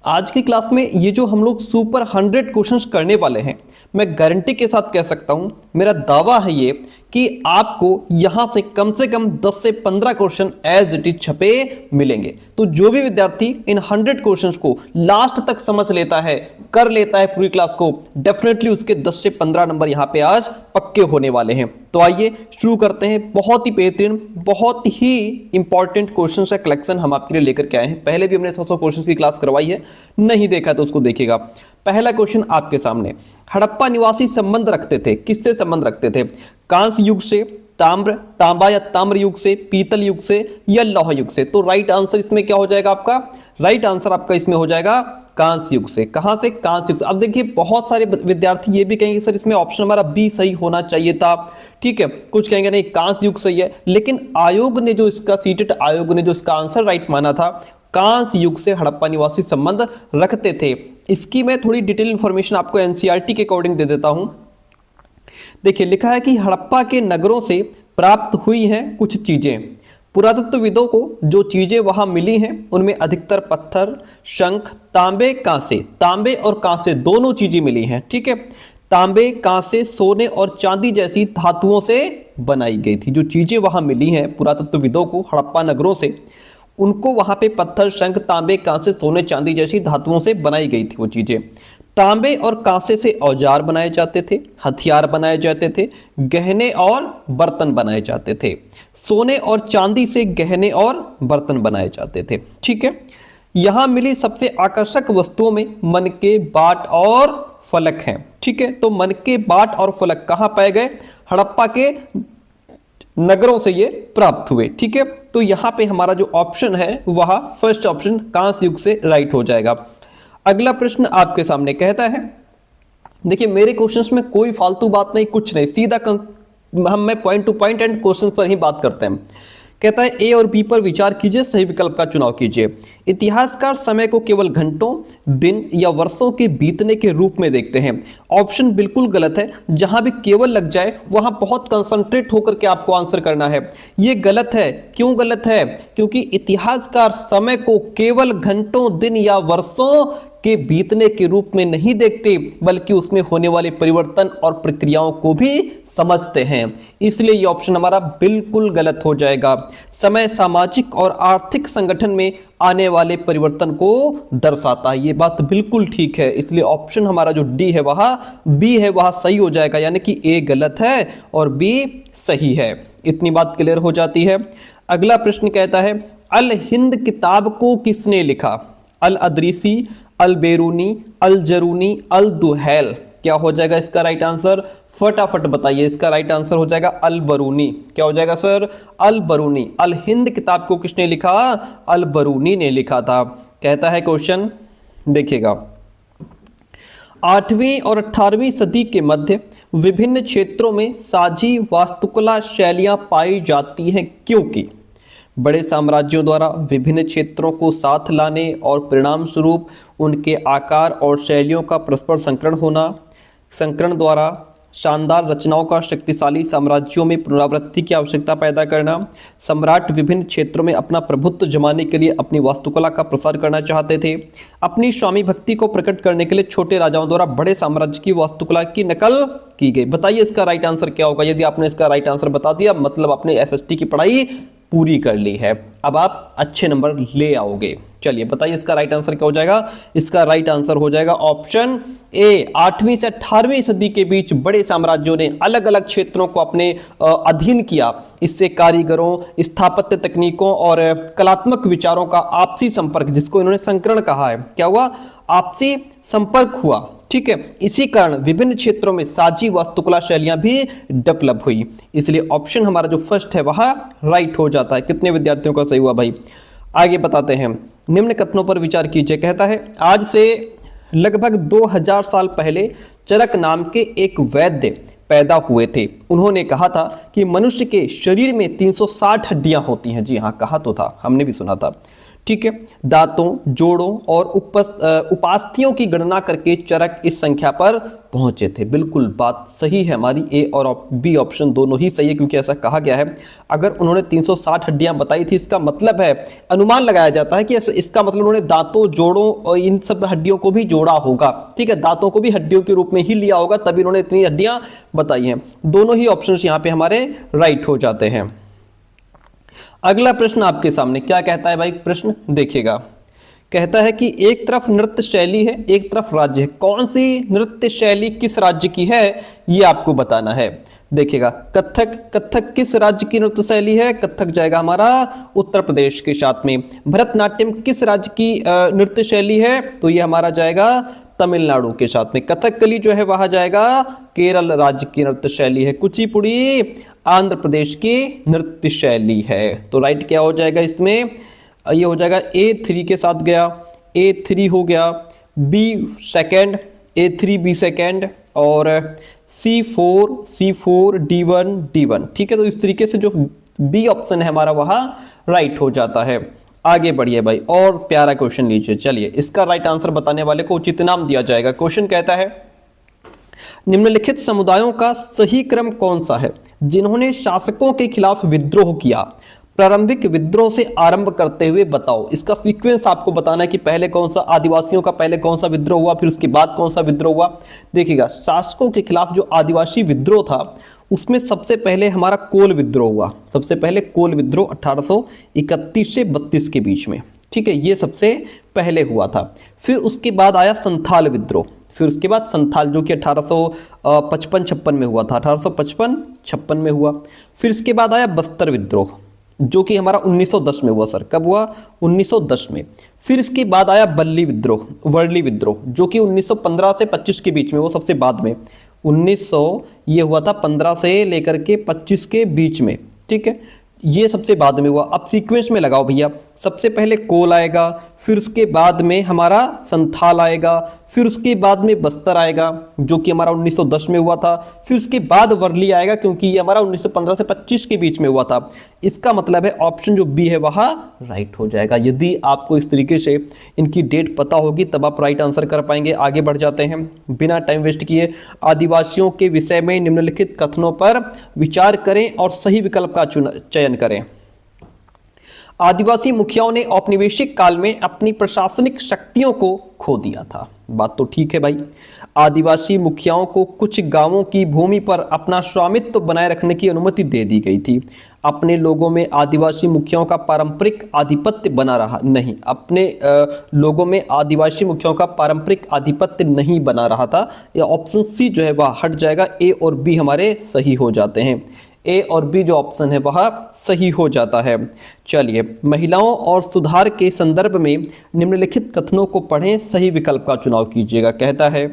आज की क्लास में ये जो हम लोग सुपर 100 क्वेश्चंस करने वाले हैं, मैं गारंटी के साथ कह सकता हूं, मेरा दावा है ये कि आपको यहां से कम 10 से 15 क्वेश्चन एज इट इज छपे मिलेंगे। तो जो भी विद्यार्थी इन 100 क्वेश्चंस को लास्ट तक समझ लेता है, कर लेता है पूरी क्लास को, डेफिनेटली उसके 10 से 15 नंबर यहां पे आज पक्के होने वाले हैं। तो आइए शुरू करते हैं। बहुत ही बेहतरीन, बहुत ही इंपॉर्टेंट क्वेश्चन का कलेक्शन हम आपके लिए लेकर के आए हैं। पहले भी हमने 100 क्वेश्चन की क्लास करवाई है, नहीं देखा तो उसको देखिएगा। पहला क्वेश्चन आपके सामने, हड़प्पा निवासी संबंध रखते थे, किससे संबंध रखते थे? कांस्य युग से, तांबा या ताम्र युग से, पीतल युग से या लौह युग से? तो राइट आंसर इसमें क्या हो जाएगा आपका? राइट आंसर आपका इसमें हो जाएगा कांस्य युग से। कहां से? कांस्य युग। अब देखिए बहुत सारे विद्यार्थी ये भी कहेंगे सर इसमें ऑप्शन हमारा बी सही होना चाहिए था, ठीक है। कुछ कहेंगे नहीं कांस्य युग सही है, लेकिन आयोग ने जो इसका सीटेट आयोग ने जो इसका आंसर राइट माना था, कांस्य युग से हड़प्पा निवासी संबंध रखते थे। इसकी मैं थोड़ी डिटेल इंफॉर्मेशन आपको एनसीईआरटी के अकॉर्डिंग दे देता हूं। देखिए लिखा है कि हड़प्पा के नगरों से प्राप्त हुई हैं कुछ चीजें। पुरातत्वविदों को जो चीजें वहां मिली हैं उनमें अधिकतर पत्थर, शंख, तांबे, कांसे, तांबे और कांसे दोनों चीजें मिली हैं, ठीक है। तांबे, कांसे, सोने और चांदी जैसी धातुओं से बनाई गई थी। जो चीजें वहां मिली हैं पुरातत्वविदों को हड़प्पा नगरों से, उनको वहां पे पत्थर, शंख, तांबे, कांसे, सोने, चांदी जैसी धातुओं से बनाई गई थी वो चीजें। तांबे और कांसे से औजार बनाए जाते थे, हथियार बनाए जाते थे, गहने और बर्तन बनाए जाते थे। सोने और चांदी से गहने और बर्तन बनाए जाते थे, ठीक है। यहां मिली सबसे आकर्षक वस्तुओं में मनके, बाट और फलक हैं, ठीक है। तो मनके, बाट और फलक कहां पाए गए? हड़प्पा के नगरों से ये प्राप्त हुए, ठीक है। तो यहां पे हमारा जो ऑप्शन है वह फर्स्ट ऑप्शन कांस्य युग से राइट हो जाएगा। अगला प्रश्न आपके सामने कहता है, देखिए मेरे क्वेश्चंस में कोई फालतू बात नहीं, कुछ नहीं, सीधा मैं point two point and question पर ही बात करते हैं। कहता है ए और बी पर विचार कीजिए, सही विकल्प का चुनाव कीजिए। इतिहासकार समय को केवल घंटों, दिन या वर्षों के बीतने के रूप में देखते हैं। ऑप्शन बिल्कुल गलत है। जहां भी केवल लग जाए वहां बहुत कंसंट्रेट होकर के आपको आंसर करना है। यह गलत है। क्यों गलत है? क्योंकि इतिहासकार समय को केवल घंटों, दिन या वर्षों के बीतने के रूप में नहीं देखते, बल्कि उसमें होने वाले परिवर्तन और प्रक्रियाओं को भी समझते हैं। इसलिए यह ऑप्शन हमारा बिल्कुल गलत हो जाएगा। समय सामाजिक और आर्थिक संगठन में आने वाले परिवर्तन को दर्शाता है। यह बात बिल्कुल ठीक है। इसलिए ऑप्शन हमारा जो डी है वह बी है, वह सही हो जाएगा। यानी कि ए गलत है और बी सही है। इतनी बात क्लियर हो जाती है। अगला प्रश्न कहता है, अल हिंद किताब को किसने लिखा? अल अदरीसी, अल बेरूनी, अल जरूनी, अल दुहैल? क्या हो जाएगा इसका राइट आंसर? फटाफट बताइए। इसका राइट आंसर हो जाएगा अल बरूनी। क्या हो जाएगा सर? अल बरूनी। अल हिंद किताब को किसने लिखा? अल बरूनी ने लिखा था। कहता है क्वेश्चन, देखिएगा 8वीं और 18वीं सदी के मध्य विभिन्न क्षेत्रों में साझी वास्तुकला शैलियां पाई जाती हैं, क्योंकि बड़े साम्राज्यों द्वारा विभिन्न क्षेत्रों को साथ लाने और परिणाम स्वरूप उनके आकार और शैलियों का परस्पर संकरण द्वारा शानदार रचनाओं का शक्तिशाली साम्राज्यों में पुनरावृत्ति की आवश्यकता पैदा करना। सम्राट विभिन्न क्षेत्रों में अपना प्रभुत्व जमाने के लिए अपनी वास्तुकला का प्रसार करना चाहते थे। अपनी स्वामी भक्ति को प्रकट करने के लिए छोटे राजाओं द्वारा बड़े साम्राज्य की वास्तुकला की नकल की गई। बताइए इसका राइट आंसर क्या होगा? यदि आपने इसका राइट आंसर बता दिया मतलब आपने एसएसटी की पढ़ाई पूरी कर ली है, अब आप अच्छे नंबर ले आओगे। चलिए बताइए इसका राइट आंसर क्या हो जाएगा? इसका राइट आंसर हो जाएगा ऑप्शन ए। 8वीं से 18वीं सदी के बीच बड़े साम्राज्यों ने अलग अलग क्षेत्रों को अपने अधीन किया। इससे कारीगरों, स्थापत्य तकनीकों और कलात्मक विचारों का आपसी संपर्क, जिसको इन्होंने संकरण कहा है, क्या हुआ? आपसी संपर्क हुआ, ठीक है। इसी कारण विभिन्न क्षेत्रों में साझी वास्तुकला शैलियां भी डेवलप हुई। इसलिए ऑप्शन हमारा जो फर्स्ट है वह राइट हो जाता है। कितने विद्यार्थियों का सही हुआ भाई? आगे बताते हैं। निम्न कथनों पर विचार कीजिए। कहता है, आज से लगभग 2000 साल पहले चरक नाम के एक वैद्य पैदा हुए थे। उन्होंने कहा था कि मनुष्य के शरीर में 360 हड्डियां होती हैं। जी हाँ, कहा तो था, हमने भी सुना था, ठीक है, दांतों, जोड़ों और उपास्थियों की गणना करके चरक इस संख्या पर पहुंचे थे। बिल्कुल बात सही है हमारी, ए और बी ऑप्शन दोनों ही सही है, क्योंकि ऐसा कहा गया है अगर उन्होंने 360 हड्डियां बताई थी, इसका मतलब है, अनुमान लगाया जाता है कि इसका मतलब उन्होंने दांतों, जोड़ों और इन सब हड्डियों को भी जोड़ा होगा। ठीक है, दांतों को भी हड्डियों के रूप में ही लिया होगा, तभी उन्होंने इतनी हड्डियां बताई हैं। दोनों ही ऑप्शन यहां पे हमारे राइट हो जाते हैं। अगला प्रश्न आपके सामने क्या कहता है भाई, प्रश्न देखिएगा। कहता है कि एक तरफ नृत्य शैली है, एक तरफ राज्य है, कौन सी नृत्य शैली किस राज्य की है, ये आपको बताना है। देखिएगा, कथक किस राज्य की नृत्य शैली है, कथक जाएगा हमारा उत्तर प्रदेश के साथ में। भरतनाट्यम किस राज्य की नृत्य शैली है, तो ये हमारा जाएगा तमिलनाडु के साथ में। कथकली जो है वहां जाएगा केरल राज्य की नृत्य शैली है। कुचिपुड़ी आंध्र प्रदेश की नृत्य शैली है। तो राइट क्या हो जाएगा इसमें, ये हो जाएगा A3 के साथ गया, A3 हो गया, B second, A3 B second और C4 D1 ठीक है। तो इस तरीके से जो बी ऑप्शन है हमारा वहां राइट हो जाता है। आगे बढ़िए भाई, और प्यारा क्वेश्चन लीजिए। चलिए, इसका राइट आंसर बताने वाले को उचित इनाम दिया जाएगा। क्वेश्चन कहता है निम्नलिखित समुदायों का सही क्रम कौन सा है जिन्होंने शासकों के खिलाफ विद्रोह किया, प्रारंभिक विद्रोह से आरंभ करते हुए बताओ। इसका सीक्वेंस आपको बताना है कि पहले कौन सा, आदिवासियों का पहले कौन सा विद्रोह हुआ, फिर उसके बाद कौन सा विद्रोह हुआ। देखिएगा, शासकों के खिलाफ जो आदिवासी विद्रोह था उसमें सबसे पहले हमारा कोल विद्रोह हुआ। सबसे पहले कोल विद्रोह 1831 से 32 के बीच में, ठीक है, ये सबसे पहले हुआ था। फिर उसके बाद आया संथाल विद्रोह, फिर उसके बाद संथाल जो कि 1855-56 में हुआ था, 1855-56 में हुआ। फिर इसके बाद आया बस्तर विद्रोह जो कि हमारा 1910 में हुआ। सर कब हुआ, 1910 में। फिर इसके बाद आया बल्ली विद्रोह, वर्ली विद्रोह जो कि 1915 से 25 के बीच में, वो सबसे बाद में 1900 ये हुआ था 15 से लेकर के 25 के बीच में, ठीक है, ये सबसे बाद में हुआ। अब सीक्वेंस में लगाओ भैया, सबसे पहले कोल आएगा, फिर उसके बाद में हमारा संथाल आएगा, फिर उसके बाद में बस्तर आएगा जो कि हमारा 1910 में हुआ था, फिर उसके बाद वर्ली आएगा क्योंकि ये हमारा 1915 से 25 के बीच में हुआ था। इसका मतलब है ऑप्शन जो बी है वह राइट हो जाएगा। यदि आपको इस तरीके से इनकी डेट पता होगी तब आप राइट आंसर कर पाएंगे। आगे बढ़ जाते हैं बिना टाइम वेस्ट किए। आदिवासियों के विषय में निम्नलिखित कथनों पर विचार करें और सही विकल्प का चयन करें। आदिवासी मुखियाओं ने औपनिवेशिक काल में अपनी प्रशासनिक शक्तियों को खो दिया था। बात तो ठीक है भाई, आदिवासी मुखियाओं को कुछ गांवों की भूमि पर अपना स्वामित्व बनाए रखने की अनुमति दे दी गई थी। अपने लोगों में आदिवासी मुखियाओं का पारंपरिक आधिपत्य बना रहा नहीं, अपने लोगों में आदिवासी मुखियाओं का पारंपरिक आधिपत्य नहीं बना रहा था। यह ऑप्शन सी जो है वह हट जाएगा, ए और बी हमारे सही हो जाते हैं। ए और बी जो ऑप्शन है वह सही हो जाता है। चलिए, महिलाओं और सुधार के संदर्भ में निम्नलिखित कथनों को पढ़ें, सही विकल्प का चुनाव कीजिएगा। कहता है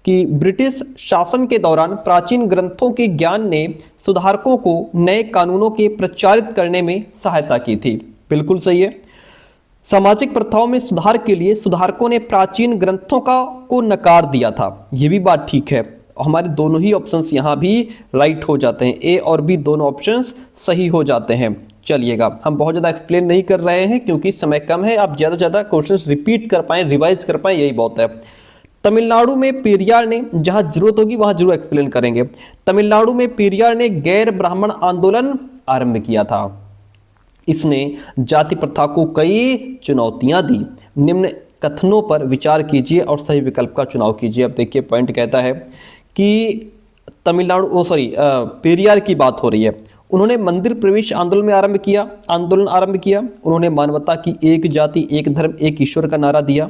कि ब्रिटिश शासन के दौरान प्राचीन ग्रंथों के ज्ञान ने सुधारकों को नए कानूनों के प्रचारित करने में सहायता की थी। बिल्कुल सही है। सामाजिक प्रथाओं में सुधार के लिए सुधारकों ने प्राचीन ग्रंथों को नकार दिया था, ये भी बात ठीक है। हमारे दोनों ही ऑप्शंस यहाँ भी राइट हो जाते हैं, ए और बी दोनों ऑप्शंस सही हो जाते हैं। चलिएगा, हम बहुत ज़्यादा एक्सप्लेन नहीं कर रहे हैं क्योंकि समय कम है, आप ज़्यादा से ज़्यादा क्वेश्चंस रिपीट कर पाएँ, रिवाइज कर पाएँ, यही बहुत है। तमिलनाडु में पेरियार ने, जहाँ जरूरत होगी वहाँ जरूर एक्सप्लेन करेंगे। तमिलनाडु में पेरियार ने गैर ब्राह्मण आंदोलन आरंभ किया था। इसने जाति प्रथा को कई चुनौतियाँ दी। निम्न कथनों पर विचार कीजिए और सही विकल्प का चुनाव कीजिए। अब देखिए, पॉइंट कहता है कि तमिलनाडु पेरियार की बात हो रही है। उन्होंने मंदिर प्रवेश आंदोलन आरंभ किया। उन्होंने मानवता की एक जाति एक धर्म एक ईश्वर का नारा दिया।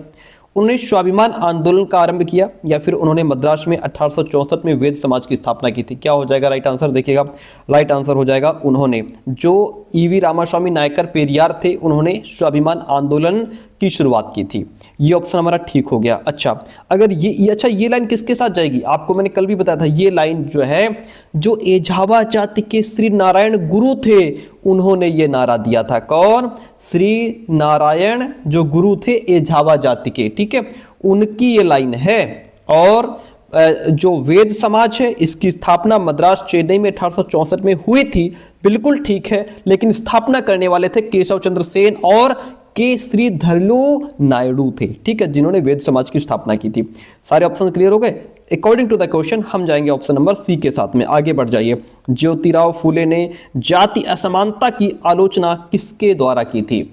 उन्होंने स्वाभिमान आंदोलन का आरंभ किया, या फिर उन्होंने मद्रास में 1864 में वेद समाज की स्थापना की थी। क्या हो जाएगा राइट आंसर, देखिएगा राइट आंसर हो जाएगा उन्होंने। जो ईवी रामास्वामी नायकर पेरियार थे, उन्होंने स्वाभिमान आंदोलन की शुरुआत की थी। ये ऑप्शन हमारा ठीक हो गया। अच्छा, अगर ये लाइन किसके साथ जाएगी, आपको मैंने कल भी बताया था, ये लाइन जो है, जो एझावा जाति के श्री नारायण गुरु थे उन्होंने ये नारा दिया था। कौन, श्री नारायण जो गुरु थे एझावा जाति के, ठीक है, उनकी ये लाइन है। और जो वेद समाज है इसकी स्थापना मद्रास चेन्नई में 1864 में हुई थी। बिल्कुल ठीक है, लेकिन स्थापना करने वाले थे केशव चंद्र सेन और के श्रीधरलू नायडू थे, ठीक है, जिन्होंने वैद्य समाज की स्थापना की थी। सारे ऑप्शन क्लियर हो गए। अकॉर्डिंग टू द क्वेश्चन हम जाएंगे ऑप्शन नंबर सी के साथ में। आगे बढ़ जाइए। ज्योतिराव फूले ने जाति असमानता की आलोचना किसके द्वारा की थी?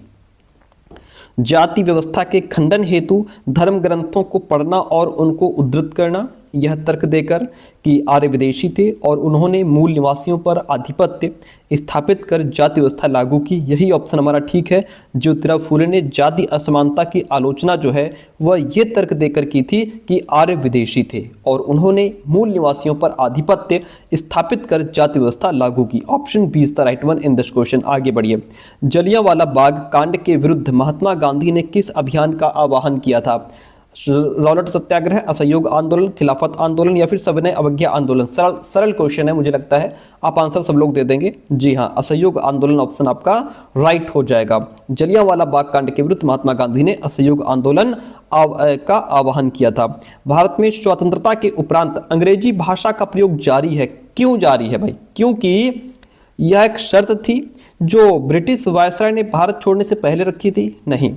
जाति व्यवस्था के खंडन हेतु धर्म ग्रंथों को पढ़ना और उनको उद्धृत करना, यह तर्क देकर कि आर्य विदेशी थे और उन्होंने मूल निवासियों पर आधिपत्य स्थापित कर जाति व्यवस्था लागू की। यही ऑप्शन हमारा ठीक है। ज्योतिराव फूले ने जाति असमानता की आलोचना जो है वह ये तर्क देकर की थी कि आर्य विदेशी थे और उन्होंने मूल निवासियों पर आधिपत्य स्थापित कर जाति व्यवस्था लागू की। Option B is the right one in this question. आगे बढ़िए। जलियांवाला बाग कांड के विरुद्ध महात्मा गांधी ने किस अभियान का आह्वान किया था? रॉलेट सत्याग्रह, असहयोग आंदोलन, खिलाफत आंदोलन या फिर सविनय अवज्ञा आंदोलन? सरल क्वेश्चन है, मुझे लगता है आप आंसर सब लोग दे देंगे। जी हाँ, असहयोग आंदोलन ऑप्शन आपका राइट हो जाएगा। जलियांवाला बाग कांड के विरुद्ध महात्मा गांधी ने असहयोग आंदोलन का आह्वान किया था। भारत में स्वतंत्रता के उपरांत अंग्रेजी भाषा का प्रयोग जारी है। क्यों जारी है भाई? क्योंकि यह एक शर्त थी जो ब्रिटिश वायसराय ने भारत छोड़ने से पहले रखी थी? नहीं।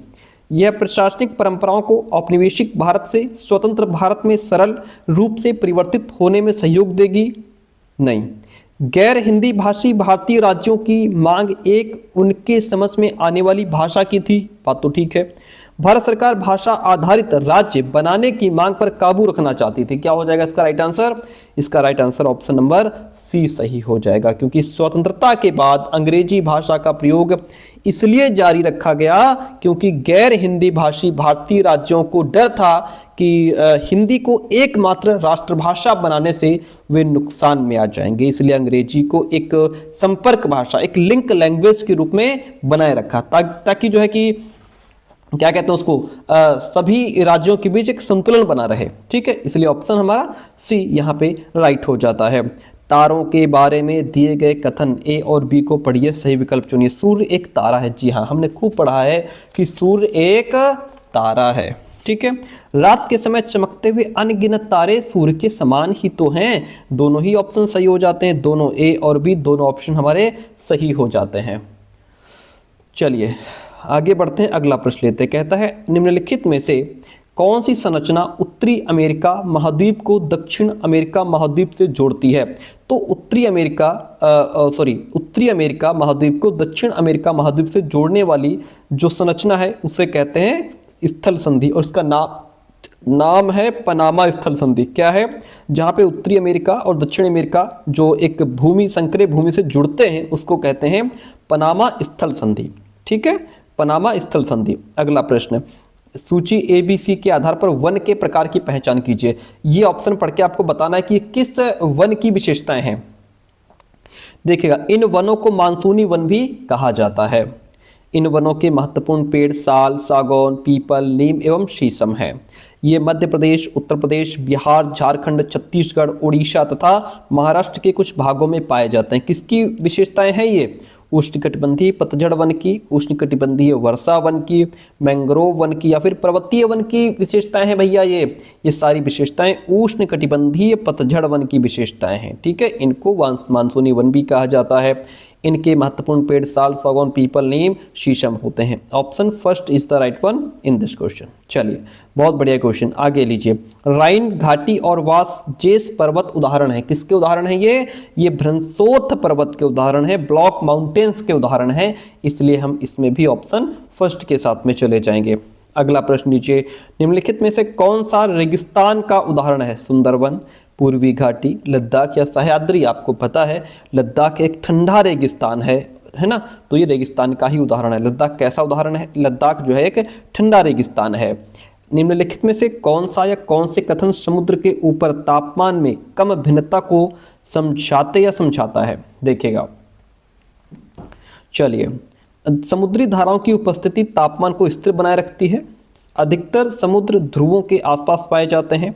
यह प्रशासनिक परंपराओं को औपनिवेशिक भारत से स्वतंत्र भारत में सरल रूप से परिवर्तित होने में सहयोग देगी? नहीं। गैर हिंदी भाषी भारतीय राज्यों की मांग एक उनके समझ में आने वाली भाषा की थी? बात तो ठीक है। भारत सरकार भाषा आधारित राज्य बनाने की मांग पर काबू रखना चाहती थी। क्या हो जाएगा इसका राइट आंसर? इसका right answer option number C सही हो जाएगा, क्योंकि स्वतंत्रता के बाद अंग्रेजी भाषा का प्रयोग इसलिए जारी रखा गया क्योंकि गैर हिंदी भाषी भारतीय राज्यों को डर था कि हिंदी को एकमात्र राष्ट्रभाषा बनाने से वे नुकसान में आ जाएंगे, इसलिए अंग्रेजी को एक संपर्क भाषा, एक लिंक लैंग्वेज के रूप में बनाए रखा ताकि जो है कि क्या कहते हैं उसको, सभी राज्यों के बीच एक संतुलन बना रहे। ठीक है, इसलिए ऑप्शन हमारा सी यहाँ पे राइट हो जाता है। तारों के बारे में दिए गए कथन ए और बी को पढ़िए, सही विकल्प चुनिए। सूर्य एक तारा है। जी हाँ, हमने खूब पढ़ा है कि सूर्य एक तारा है। ठीक है, रात के समय चमकते हुए अनगिनत तारे सूर्य के समान ही तो हैं। दोनों ही ऑप्शन सही हो जाते हैं, दोनों ए और बी दोनों ऑप्शन हमारे सही हो जाते हैं। चलिए आगे बढ़ते हैं, अगला प्रश्न लेते हैं। कहता है निम्नलिखित में से कौन सी संरचना उत्तरी अमेरिका महाद्वीप को दक्षिण अमेरिका महाद्वीप से जोड़ती है? तो उत्तरी अमेरिका महाद्वीप को दक्षिण अमेरिका महाद्वीप से जोड़ने वाली जो संरचना है उसे कहते हैं स्थल संधि, और इसका नाम है पनामा स्थल संधि। क्या है? जहां पे उत्तरी अमेरिका और दक्षिण अमेरिका जो एक भूमि संकरे भूमि से जुड़ते हैं उसको कहते हैं पनामा स्थल संधि। ठीक है, पनामा स्थल संधि। अगला प्रश्न, सूची ABC के आधार पर वन के प्रकार की पहचान कीजिए। ये ऑप्शन पढ़ के आपको बताना है कि किस वन की विशेषताएं हैं। देखिएगा, इन वनों को मानसूनी वन भी कहा जाता है। इन वनों के महत्वपूर्ण पेड़ साल, सागौन, पीपल, नीम एवं शीशम है। ये मध्य प्रदेश, उत्तर प्रदेश, बिहार, झारखंड, छत्तीसगढ़, उड़ीसा तथा महाराष्ट्र के कुछ भागों में पाए जाते हैं। किसकी विशेषताएं हैं ये? उष्णकटिबंधीय पतझड़ वन की, उष्णकटिबंधीय वर्षा वन की, मैंग्रोव वन की या फिर पर्वतीय वन की विशेषताएं हैं भैया। ये सारी विशेषताएं उष्णकटिबंधीय पतझड़ वन की विशेषताएं हैं। ठीक है, इनको मानसूनी वन भी कहा जाता है। इनके महत्वपूर्ण पेड़ साल, सागौन, पीपल, नीम, शीशम होते हैं। Option first is the right one in this question. चलिए बहुत बढ़िया क्वेश्चन, आगे लीजिए। राइन घाटी और वास जेस पर्वत उदाहरण है। किसके उदाहरण है ये भ्रंशोत्थ पर्वत के उदाहरण है, ब्लॉक माउंटेन्स के उदाहरण है, इसलिए हम इसमें भी ऑप्शन फर्स्ट के साथ में चले जाएंगे। अगला प्रश्न लीजिए, निम्नलिखित में से कौन सा रेगिस्तान का उदाहरण है? सुंदरवन, पूर्वी घाटी, लद्दाख या सह्याद्री? आपको पता है लद्दाख एक ठंडा रेगिस्तान है ना, तो ये रेगिस्तान का ही उदाहरण है। लद्दाख कैसा उदाहरण है? लद्दाख जो है एक ठंडा रेगिस्तान है। निम्नलिखित में से कौन सा या कौन से कथन समुद्र के ऊपर तापमान में कम भिन्नता को समझाते या समझाता है? देखिएगा, चलिए, समुद्री धाराओं की उपस्थिति तापमान को स्थिर बनाए रखती है। अधिकतर समुद्र ध्रुवों के आसपास पाए जाते हैं।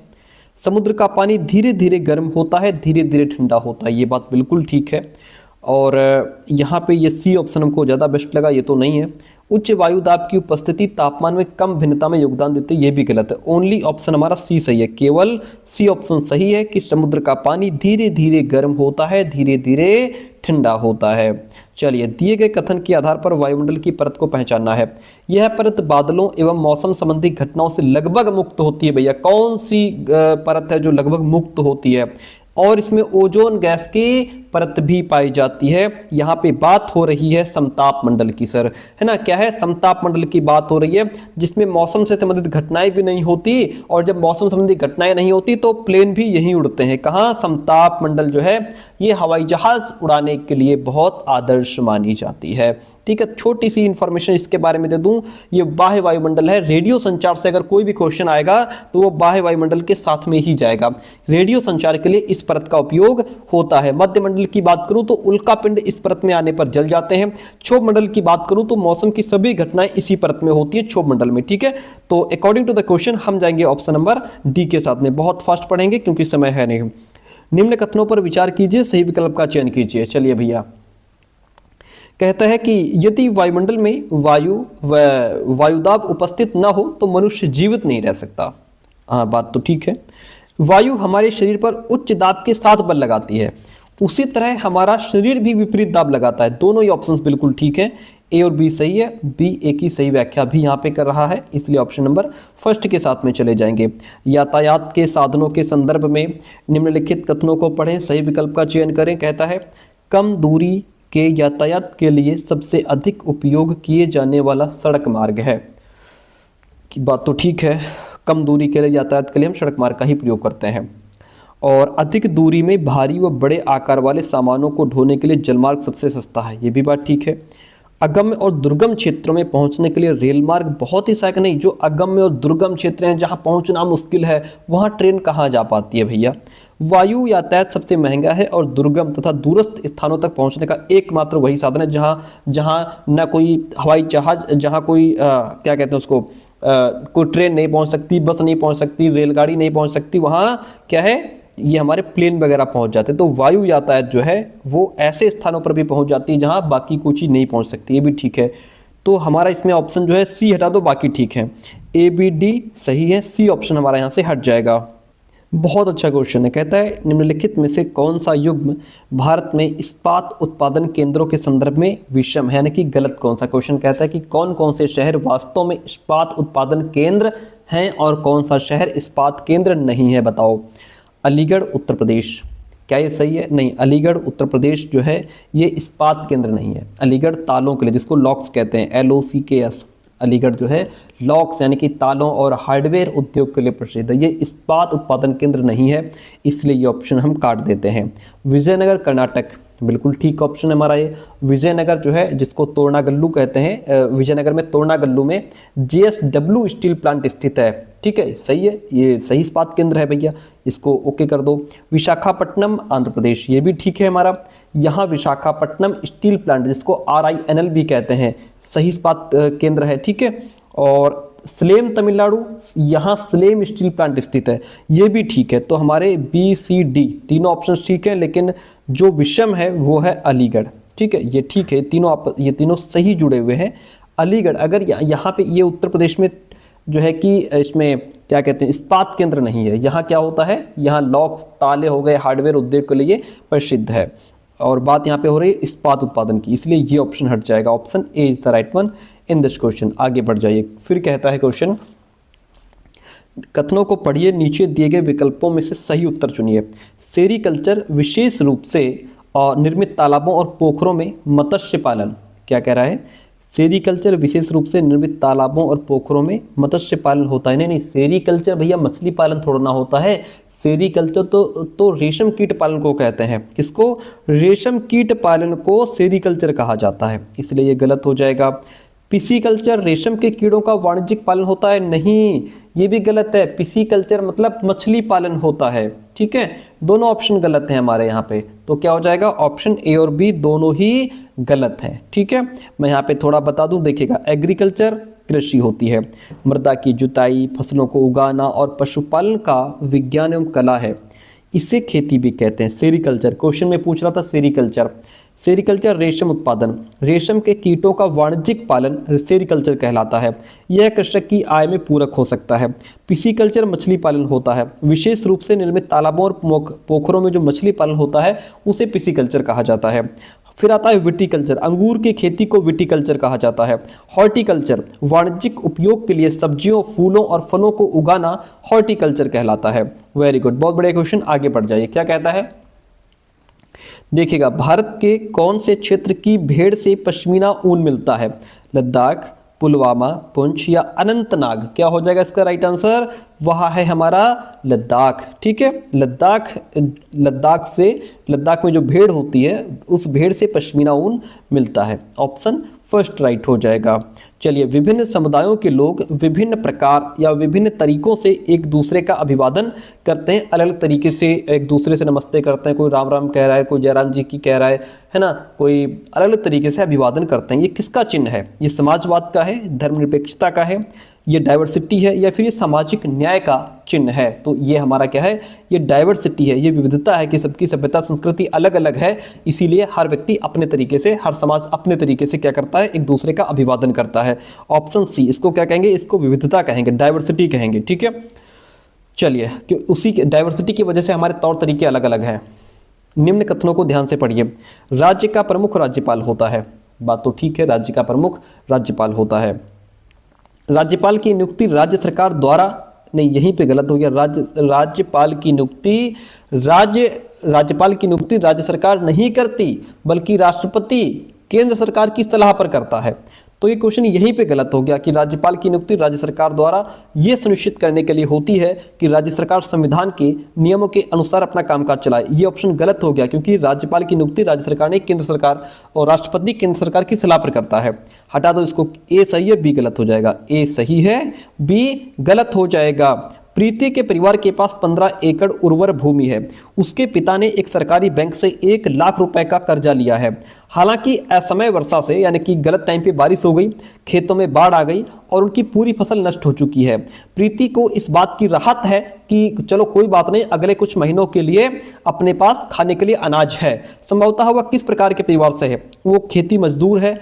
समुद्र का पानी धीरे धीरे गर्म होता है, धीरे धीरे ठंडा होता है। ये बात बिल्कुल ठीक है। और यहाँ पे ये सी ऑप्शन हमको ज़्यादा बेस्ट लगा, ये तो नहीं है। उच्च वायु दाब की उपस्थिति तापमान में कम भिन्नता में योगदान देती है, ये भी गलत है। ओनली ऑप्शन हमारा सी सही है, केवल सी ऑप्शन सही है कि समुद्र का पानी धीरे धीरे गर्म होता है, धीरे धीरे ठंडा होता है। चलिए, दिए गए कथन के आधार पर वायुमंडल की परत को पहचानना है। यह परत बादलों एवं मौसम संबंधी घटनाओं से लगभग मुक्त होती है। भैया कौन सी परत है जो लगभग मुक्त होती है? और इसमें ओजोन गैस की परत भी पाई जाती है। यहाँ पे बात हो रही है समताप मंडल की सर, है ना। क्या है? समताप मंडल की बात हो रही है, जिसमें मौसम से संबंधित घटनाएं भी नहीं होती, और जब मौसम संबंधी घटनाएं नहीं होती तो प्लेन भी यहीं उड़ते हैं। कहाँ? समताप मंडल जो है ये हवाई जहाज उड़ाने के लिए बहुत आदर्श मानी जाती है। ठीक है, छोटी सी इंफॉर्मेशन इसके बारे में दे दूं, ये बाह्य वायुमंडल है। रेडियो संचार से अगर कोई भी क्वेश्चन आएगा तो वो बाह्य वायुमंडल के साथ में ही जाएगा। रेडियो संचार के लिए इस परत का उपयोग होता है। मध्य मंडल की बात करूं तो उल्कापिंड इस परत में आने पर जल जाते हैं। क्षोभ मंडल की बात करूं तो मौसम की सभी घटनाएं इसी परत में होती है, क्षोभ मंडल में। ठीक है, तो अकॉर्डिंग टू द क्वेश्चन हम जाएंगे ऑप्शन नंबर डी के साथ में। बहुत फास्ट पढ़ेंगे क्योंकि समय है नहीं। निम्न कथनों पर विचार कीजिए, सही विकल्प का चयन कीजिए। चलिए भैया, कहता है कि यदि वायुमंडल में वायुदाब उपस्थित न हो तो मनुष्य जीवित नहीं रह सकता। हाँ, बात तो ठीक है। वायु हमारे शरीर पर उच्च दाब के साथ बल लगाती है, उसी तरह हमारा शरीर भी विपरीत दाब लगाता है। दोनों ही ऑप्शंस बिल्कुल ठीक हैं, ए और बी सही है। बी ए की सही व्याख्या भी यहाँ पे कर रहा है, इसलिए ऑप्शन नंबर फर्स्ट के साथ में चले जाएंगे। यातायात के साधनों के संदर्भ में निम्नलिखित कथनों को पढ़ें, सही विकल्प का चयन करें। कहता है कम दूरी के यातायात के लिए सबसे अधिक उपयोग किए जाने वाला सड़क मार्ग है। की बात तो ठीक है, कम दूरी के लिए यातायात के लिए हम सड़क मार्ग का ही प्रयोग करते हैं। और अधिक दूरी में भारी व बड़े आकार वाले सामानों को ढोने के लिए जलमार्ग सबसे सस्ता है, ये भी बात ठीक है। अगम्य और दुर्गम क्षेत्रों में पहुंचने के लिए रेल मार्ग बहुत ही सहायक नहीं। जो अगम्य और दुर्गम क्षेत्र हैं, जहां पहुंचना मुश्किल है, वहां ट्रेन कहाँ जा पाती है भैया। वायु यातायात सबसे महंगा है और दुर्गम तथा दूरस्थ स्थानों तक पहुंचने का एकमात्र वही साधन है जहां न कोई हवाई जहाज, जहां कोई क्या कहते हैं उसको, कोई ट्रेन नहीं पहुंच सकती, बस नहीं पहुंच सकती, रेलगाड़ी नहीं पहुंच सकती, वहां क्या है, ये हमारे प्लेन वगैरह पहुंच जाते हैं। तो वायु यातायात जो है वो ऐसे स्थानों पर भी पहुंच जाती है जहां बाकी कोई चीज़ नहीं पहुंच सकती, ये भी ठीक है। तो हमारा इसमें ऑप्शन जो है सी हटा दो, बाकी ठीक है। ए बी डी सही है, सी ऑप्शन हमारा यहाँ से हट जाएगा। बहुत अच्छा क्वेश्चन है। कहता है निम्नलिखित में से कौन सा युग्म भारत में इस्पात उत्पादन केंद्रों के संदर्भ में विषम है, यानी कि गलत कौन सा। क्वेश्चन कहता है कि कौन कौन से शहर वास्तव में इस्पात उत्पादन केंद्र हैं और कौन सा शहर इस्पात केंद्र नहीं है, बताओ। अलीगढ़ उत्तर प्रदेश, क्या ये सही है? नहीं, अलीगढ़ उत्तर प्रदेश जो है ये इस्पात केंद्र नहीं है। अलीगढ़ तालों के लिए, जिसको लॉक्स कहते हैं, LOCKS, अलीगढ़ जो है लॉक्स यानी कि तालों और हार्डवेयर उद्योग के लिए प्रसिद्ध है। ये इस्पात उत्पादन केंद्र नहीं है, इसलिए ये ऑप्शन हम काट देते हैं। विजयनगर कर्नाटक, बिल्कुल ठीक ऑप्शन है हमारा ये। विजयनगर जो है जिसको तोरनागल्लू कहते हैं, विजयनगर में तोरनागल्लू में JSW स्टील प्लांट स्थित है। ठीक है, सही है, ये सही इस्पात केंद्र है भैया, इसको ओके कर दो। विशाखापट्टनम आंध्र प्रदेश, ये भी ठीक है हमारा। यहाँ विशाखापट्टनम स्टील प्लांट जिसको RINL भी कहते हैं, सही इस्पात केंद्र है। ठीक है, और सलेम तमिलनाडु, यहाँ सलेम स्टील प्लांट स्थित है, ये भी ठीक है। तो हमारे BCD तीनों ऑप्शन ठीक है, लेकिन जो विषम है वो है अलीगढ़। ठीक है, ये ठीक है, ये तीनों सही जुड़े हुए हैं। अलीगढ़, अगर यहाँ पे ये उत्तर प्रदेश में जो है कि इसमें क्या कहते हैं, इस्पात केंद्र नहीं है। यहाँ क्या होता है, यहाँ लॉक्स, ताले हो गए, हार्डवेयर उद्योग के लिए प्रसिद्ध है, और बात यहाँ पे हो रही है इस्पात उत्पादन की, इसलिए ये ऑप्शन हट जाएगा। Option A is the right one in this question. आगे बढ़ जाइए। फिर कहता है क्वेश्चन, कथनों को पढ़िए, नीचे दिए गए विकल्पों में से सही उत्तर चुनिए। सेरीकल्चर विशेष रूप से निर्मित तालाबों और पोखरों में मत्स्य पालन, क्या कह रहा है, सेरीकल्चर विशेष रूप से निर्मित तालाबों और पोखरों में मत्स्य पालन होता है। नहीं, सेरीकल्चर भैया मछली पालन थोड़ा ना होता है। सेरीकल्चर तो रेशम कीट पालन को कहते हैं। किसको? रेशम कीट पालन को सेरीकल्चर कहा जाता है, इसलिए ये गलत हो जाएगा। पिसीकल्चर रेशम के कीड़ों का वाणिज्यिक पालन होता है, नहीं, ये भी गलत है। पिसीकल्चर मतलब मछली पालन होता है। ठीक है, दोनों ऑप्शन गलत हैं हमारे यहाँ पे, तो क्या हो जाएगा, ऑप्शन ए और बी दोनों ही गलत हैं। ठीक है, मैं यहाँ पे थोड़ा बता दूं, देखिएगा, एग्रीकल्चर कृषि होती है, मृदा की जुताई, फसलों को उगाना और पशुपालन का विज्ञान एवं कला है, इसे खेती भी कहते हैं। सेरीकल्चर, क्वेश्चन में पूछ रहा था सेरीकल्चर। सेरिकल्चर रेशम उत्पादन, रेशम के कीटों का वाणिज्यिक पालन सेरिकल्चर कहलाता है। यह कृषक की आय में पूरक हो सकता है। पिसीकल्चर मछली पालन होता है। विशेष रूप से निर्मित तालाबों और पोखरों में जो मछली पालन होता है उसे पिसीकल्चर कहा जाता है। फिर आता है विटीकल्चर, अंगूर की खेती को विटीकल्चर कहा जाता है। हॉर्टिकल्चर, वाणिज्यिक उपयोग के लिए सब्जियों, फूलों और फलों को उगाना हॉर्टिकल्चर कहलाता है। वेरी गुड, बहुत बड़े क्वेश्चन, आगे बढ़ जाइए। क्या कहता है, देखिएगा, भारत के कौन से क्षेत्र की भेड़ से पश्मीना ऊन मिलता है? लद्दाख, पुलवामा, पुंछ या अनंतनाग? क्या हो जाएगा इसका राइट आंसर? वह है हमारा लद्दाख। ठीक है, लद्दाख में जो भेड़ होती है उस भेड़ से पश्मीना ऊन मिलता है। ऑप्शन फर्स्ट राइट हो जाएगा। चलिए, विभिन्न समुदायों के लोग विभिन्न प्रकार या विभिन्न तरीकों से एक दूसरे का अभिवादन करते हैं। अलग अलग तरीके से एक दूसरे से नमस्ते करते हैं। कोई राम राम कह रहा है, कोई जयराम जी की कह रहा है ना, कोई अलग अलग तरीके से अभिवादन करते हैं। ये किसका चिन्ह है? ये समाजवाद का है, धर्मनिरपेक्षता का है, ये डाइवर्सिटी है, या फिर ये सामाजिक न्याय का चिन्ह है? तो ये हमारा क्या है? ये डाइवर्सिटी है, ये विविधता है कि सबकी सभ्यता संस्कृति अलग अलग है, इसीलिए हर व्यक्ति अपने तरीके से, हर समाज अपने तरीके से क्या करता है? एक दूसरे का अभिवादन करता है। ऑप्शन सी, इसको क्या कहेंगे? इसको विविधता कहेंगे, डाइवर्सिटी कहेंगे। ठीक है, चलिए, कि उसी के डाइवर्सिटी की वजह से हमारे तौर तरीके अलग अलग हैं। निम्न कथनों को ध्यान से पढ़िए। राज्य का प्रमुख राज्यपाल होता है। बात तो ठीक है, राज्य का प्रमुख राज्यपाल होता है। राज्यपाल की नियुक्ति राज्य सरकार द्वारा, नहीं यहीं पे गलत हो गया, राज्यपाल की नियुक्ति राज्य सरकार नहीं करती, बल्कि राष्ट्रपति केंद्र सरकार की सलाह पर करता है। तो ये क्वेश्चन यहीं पे गलत हो गया कि राज्यपाल की नियुक्ति राज्य सरकार द्वारा ये सुनिश्चित करने के लिए होती है कि राज्य सरकार संविधान के नियमों के अनुसार अपना कामकाज चलाए। ये ऑप्शन गलत हो गया, क्योंकि राज्यपाल की नियुक्ति राज्य सरकार ने केंद्र सरकार और राष्ट्रपति केंद्र सरकार की सलाह पर करता है। हटा दो इसको, ए सही है, बी गलत हो जाएगा। ए सही है, बी गलत हो जाएगा। प्रीति के परिवार के पास 15 एकड़ उर्वर भूमि है। उसके पिता ने एक सरकारी बैंक से 1 लाख रुपए का कर्जा लिया है। हालांकि असमय वर्षा से, यानी कि गलत टाइम पे बारिश हो गई, खेतों में बाढ़ आ गई और उनकी पूरी फसल नष्ट हो चुकी है। प्रीति को इस बात की राहत है कि चलो कोई बात नहीं, अगले कुछ महीनों के लिए अपने पास खाने के लिए अनाज है। संभवतः वह किस प्रकार के परिवार से है? वो खेती मजदूर है,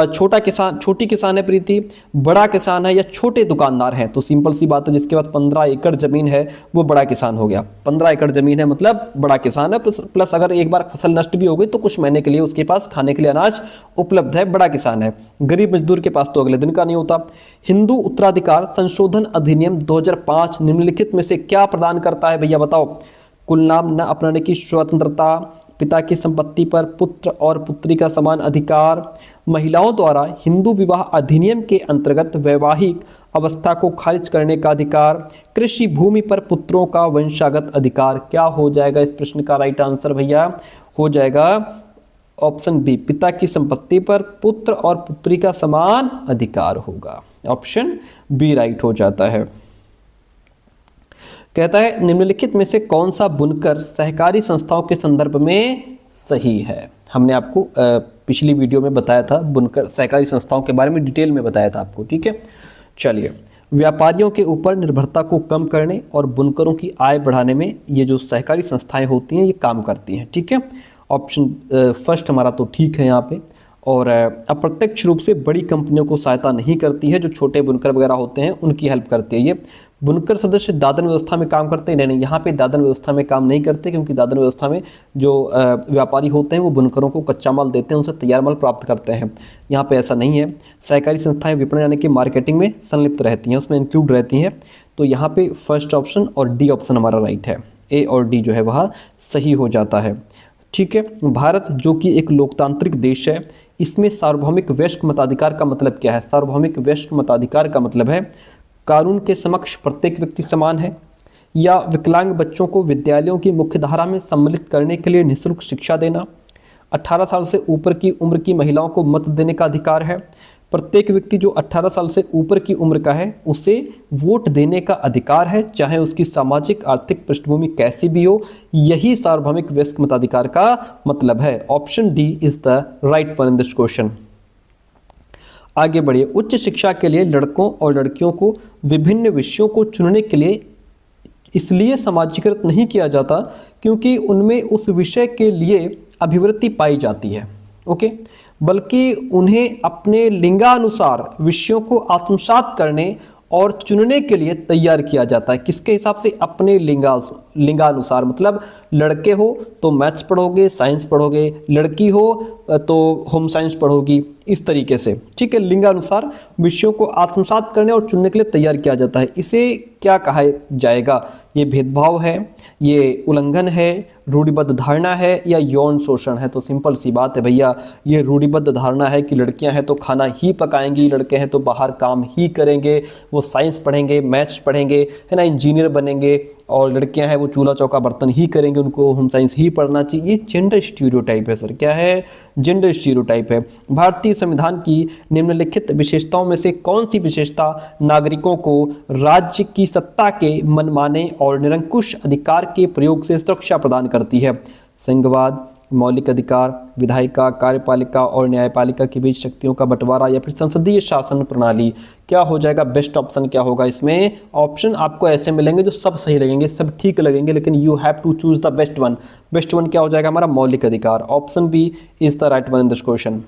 छोटी किसान है प्रीति, बड़ा किसान है, या छोटे दुकानदार हैं? तो सिंपल सी बात है, जिसके पास 15 एकड़ जमीन है वो बड़ा किसान हो गया। 15 एकड़ जमीन है मतलब बड़ा किसान है, प्लस अगर एक बार फसल नष्ट भी हो गई तो कुछ महीने के लिए उसके पास खाने के लिए अनाज उपलब्ध है, बड़ा किसान है। गरीब मजदूर के पास तो अगले दिन का नहीं होता। हिंदू उत्तराधिकार संशोधन अधिनियम 2005 निम्नलिखित में से क्या प्रदान करता है? भैया बताओ। कुल नाम न अपनाने की स्वतंत्रता, पिता की संपत्ति पर पुत्र और पुत्री का समान अधिकार, महिलाओं द्वारा हिंदू विवाह अधिनियम के अंतर्गत वैवाहिक अवस्था को खारिज करने का अधिकार, कृषि भूमि पर पुत्रों का वंशागत अधिकार। क्या हो जाएगा इस प्रश्न का राइट आंसर? भैया हो जाएगा ऑप्शन बी, पिता की संपत्ति पर पुत्र और पुत्री का समान अधिकार होगा। ऑप्शन बी राइट हो जाता है। कहता है निम्नलिखित में से कौन सा बुनकर सहकारी संस्थाओं के संदर्भ में सही है? हमने आपको पिछली वीडियो में बताया था, बुनकर सहकारी संस्थाओं के बारे में डिटेल में बताया था आपको। ठीक है, चलिए, व्यापारियों के ऊपर निर्भरता को कम करने और बुनकरों की आय बढ़ाने में ये जो सहकारी संस्थाएं होती हैं ये काम करती हैं। ठीक है, ऑप्शन फर्स्ट हमारा तो ठीक है यहाँ पे। और अप्रत्यक्ष रूप से बड़ी कंपनियों को सहायता नहीं करती है, जो छोटे बुनकर वगैरह होते हैं उनकी हेल्प करती है। ये बुनकर सदस्य दादन व्यवस्था में काम करते हैं? नहीं, यहाँ पे दादन व्यवस्था में काम नहीं करते, क्योंकि दादन व्यवस्था में जो व्यापारी होते हैं वो बुनकरों को कच्चा माल देते हैं, उनसे तैयार माल प्राप्त करते हैं। यहाँ पे ऐसा नहीं है। सहकारी संस्थाएं विपणन यानी कि मार्केटिंग में संलिप्त रहती हैं, उसमें इंक्लूड रहती हैं। तो यहाँ पे फर्स्ट ऑप्शन और डी ऑप्शन हमारा राइट है। ए और डी जो है वह सही हो जाता है। ठीक है, भारत जो कि एक लोकतांत्रिक देश है, इसमें सार्वभौमिक वयस्क मताधिकार का मतलब क्या है? सार्वभौमिक वयस्क मताधिकार का मतलब है कानून के समक्ष प्रत्येक व्यक्ति समान है, या विकलांग बच्चों को विद्यालयों की मुख्य धारा में सम्मिलित करने के लिए निःशुल्क शिक्षा देना, 18 साल से ऊपर की उम्र की महिलाओं को मत देने का अधिकार है, प्रत्येक व्यक्ति जो 18 साल से ऊपर की उम्र का है उसे वोट देने का अधिकार है, चाहे उसकी सामाजिक आर्थिक पृष्ठभूमि कैसी भी हो। यही सार्वभौमिक वयस्क मताधिकार का मतलब है। Option D is the right one in this question. आगे बढ़िए। उच्च शिक्षा के लिए लड़कों और लड़कियों को विभिन्न विषयों को चुनने के लिए इसलिए समाजीकृत नहीं किया जाता क्योंकि उनमें उस विषय के लिए अभिवृत्ति पाई जाती है। ओके, बल्कि उन्हें अपने लिंगानुसार विषयों को आत्मसात करने और चुनने के लिए तैयार किया जाता है। किसके हिसाब से? अपने लिंगानुसार, मतलब लड़के हो तो मैथ्स पढ़ोगे, साइंस पढ़ोगे, लड़की हो तो होम साइंस पढ़ोगी, इस तरीके से, ठीक है। लिंगानुसार विषयों को आत्मसात करने और चुनने के लिए तैयार किया जाता है। इसे क्या कहा जाएगा? ये भेदभाव है, ये उल्लंघन है, रूढ़िबद्ध धारणा है या यौन शोषण है? तो सिंपल सी बात है भैया, ये रूढ़िबद्ध धारणा है कि लड़कियां हैं तो खाना ही पकाएंगी, लड़के हैं तो बाहर काम ही करेंगे, वो साइंस पढ़ेंगे, मैथ्स पढ़ेंगे, है ना, इंजीनियर बनेंगे, और लड़कियां हैं वो चूल्हा चौका बर्तन ही करेंगे, उनको होम साइंस ही पढ़ना चाहिए। ये जेंडर स्टीरियोटाइप है सर। क्या है? जेंडर स्टीरियोटाइप है। भारतीय संविधान की निम्नलिखित विशेषताओं में से कौन सी विशेषता नागरिकों को राज्य की सत्ता के मनमाने और निरंकुश अधिकार के प्रयोग से सुरक्षा प्रदान करती है? संघवाद, मौलिक अधिकार, विधायिका, कार्यपालिका और न्यायपालिका के बीच शक्तियों का बंटवारा, या फिर संसदीय शासन प्रणाली? क्या हो जाएगा? बेस्ट ऑप्शन क्या होगा इसमें? ऑप्शन आपको ऐसे मिलेंगे जो सब सही लगेंगे, सब ठीक लगेंगे, लेकिन you have to choose the best one. Best one क्या हो जाएगा हमारा? मौलिक अधिकार। Option B is the right one in this question.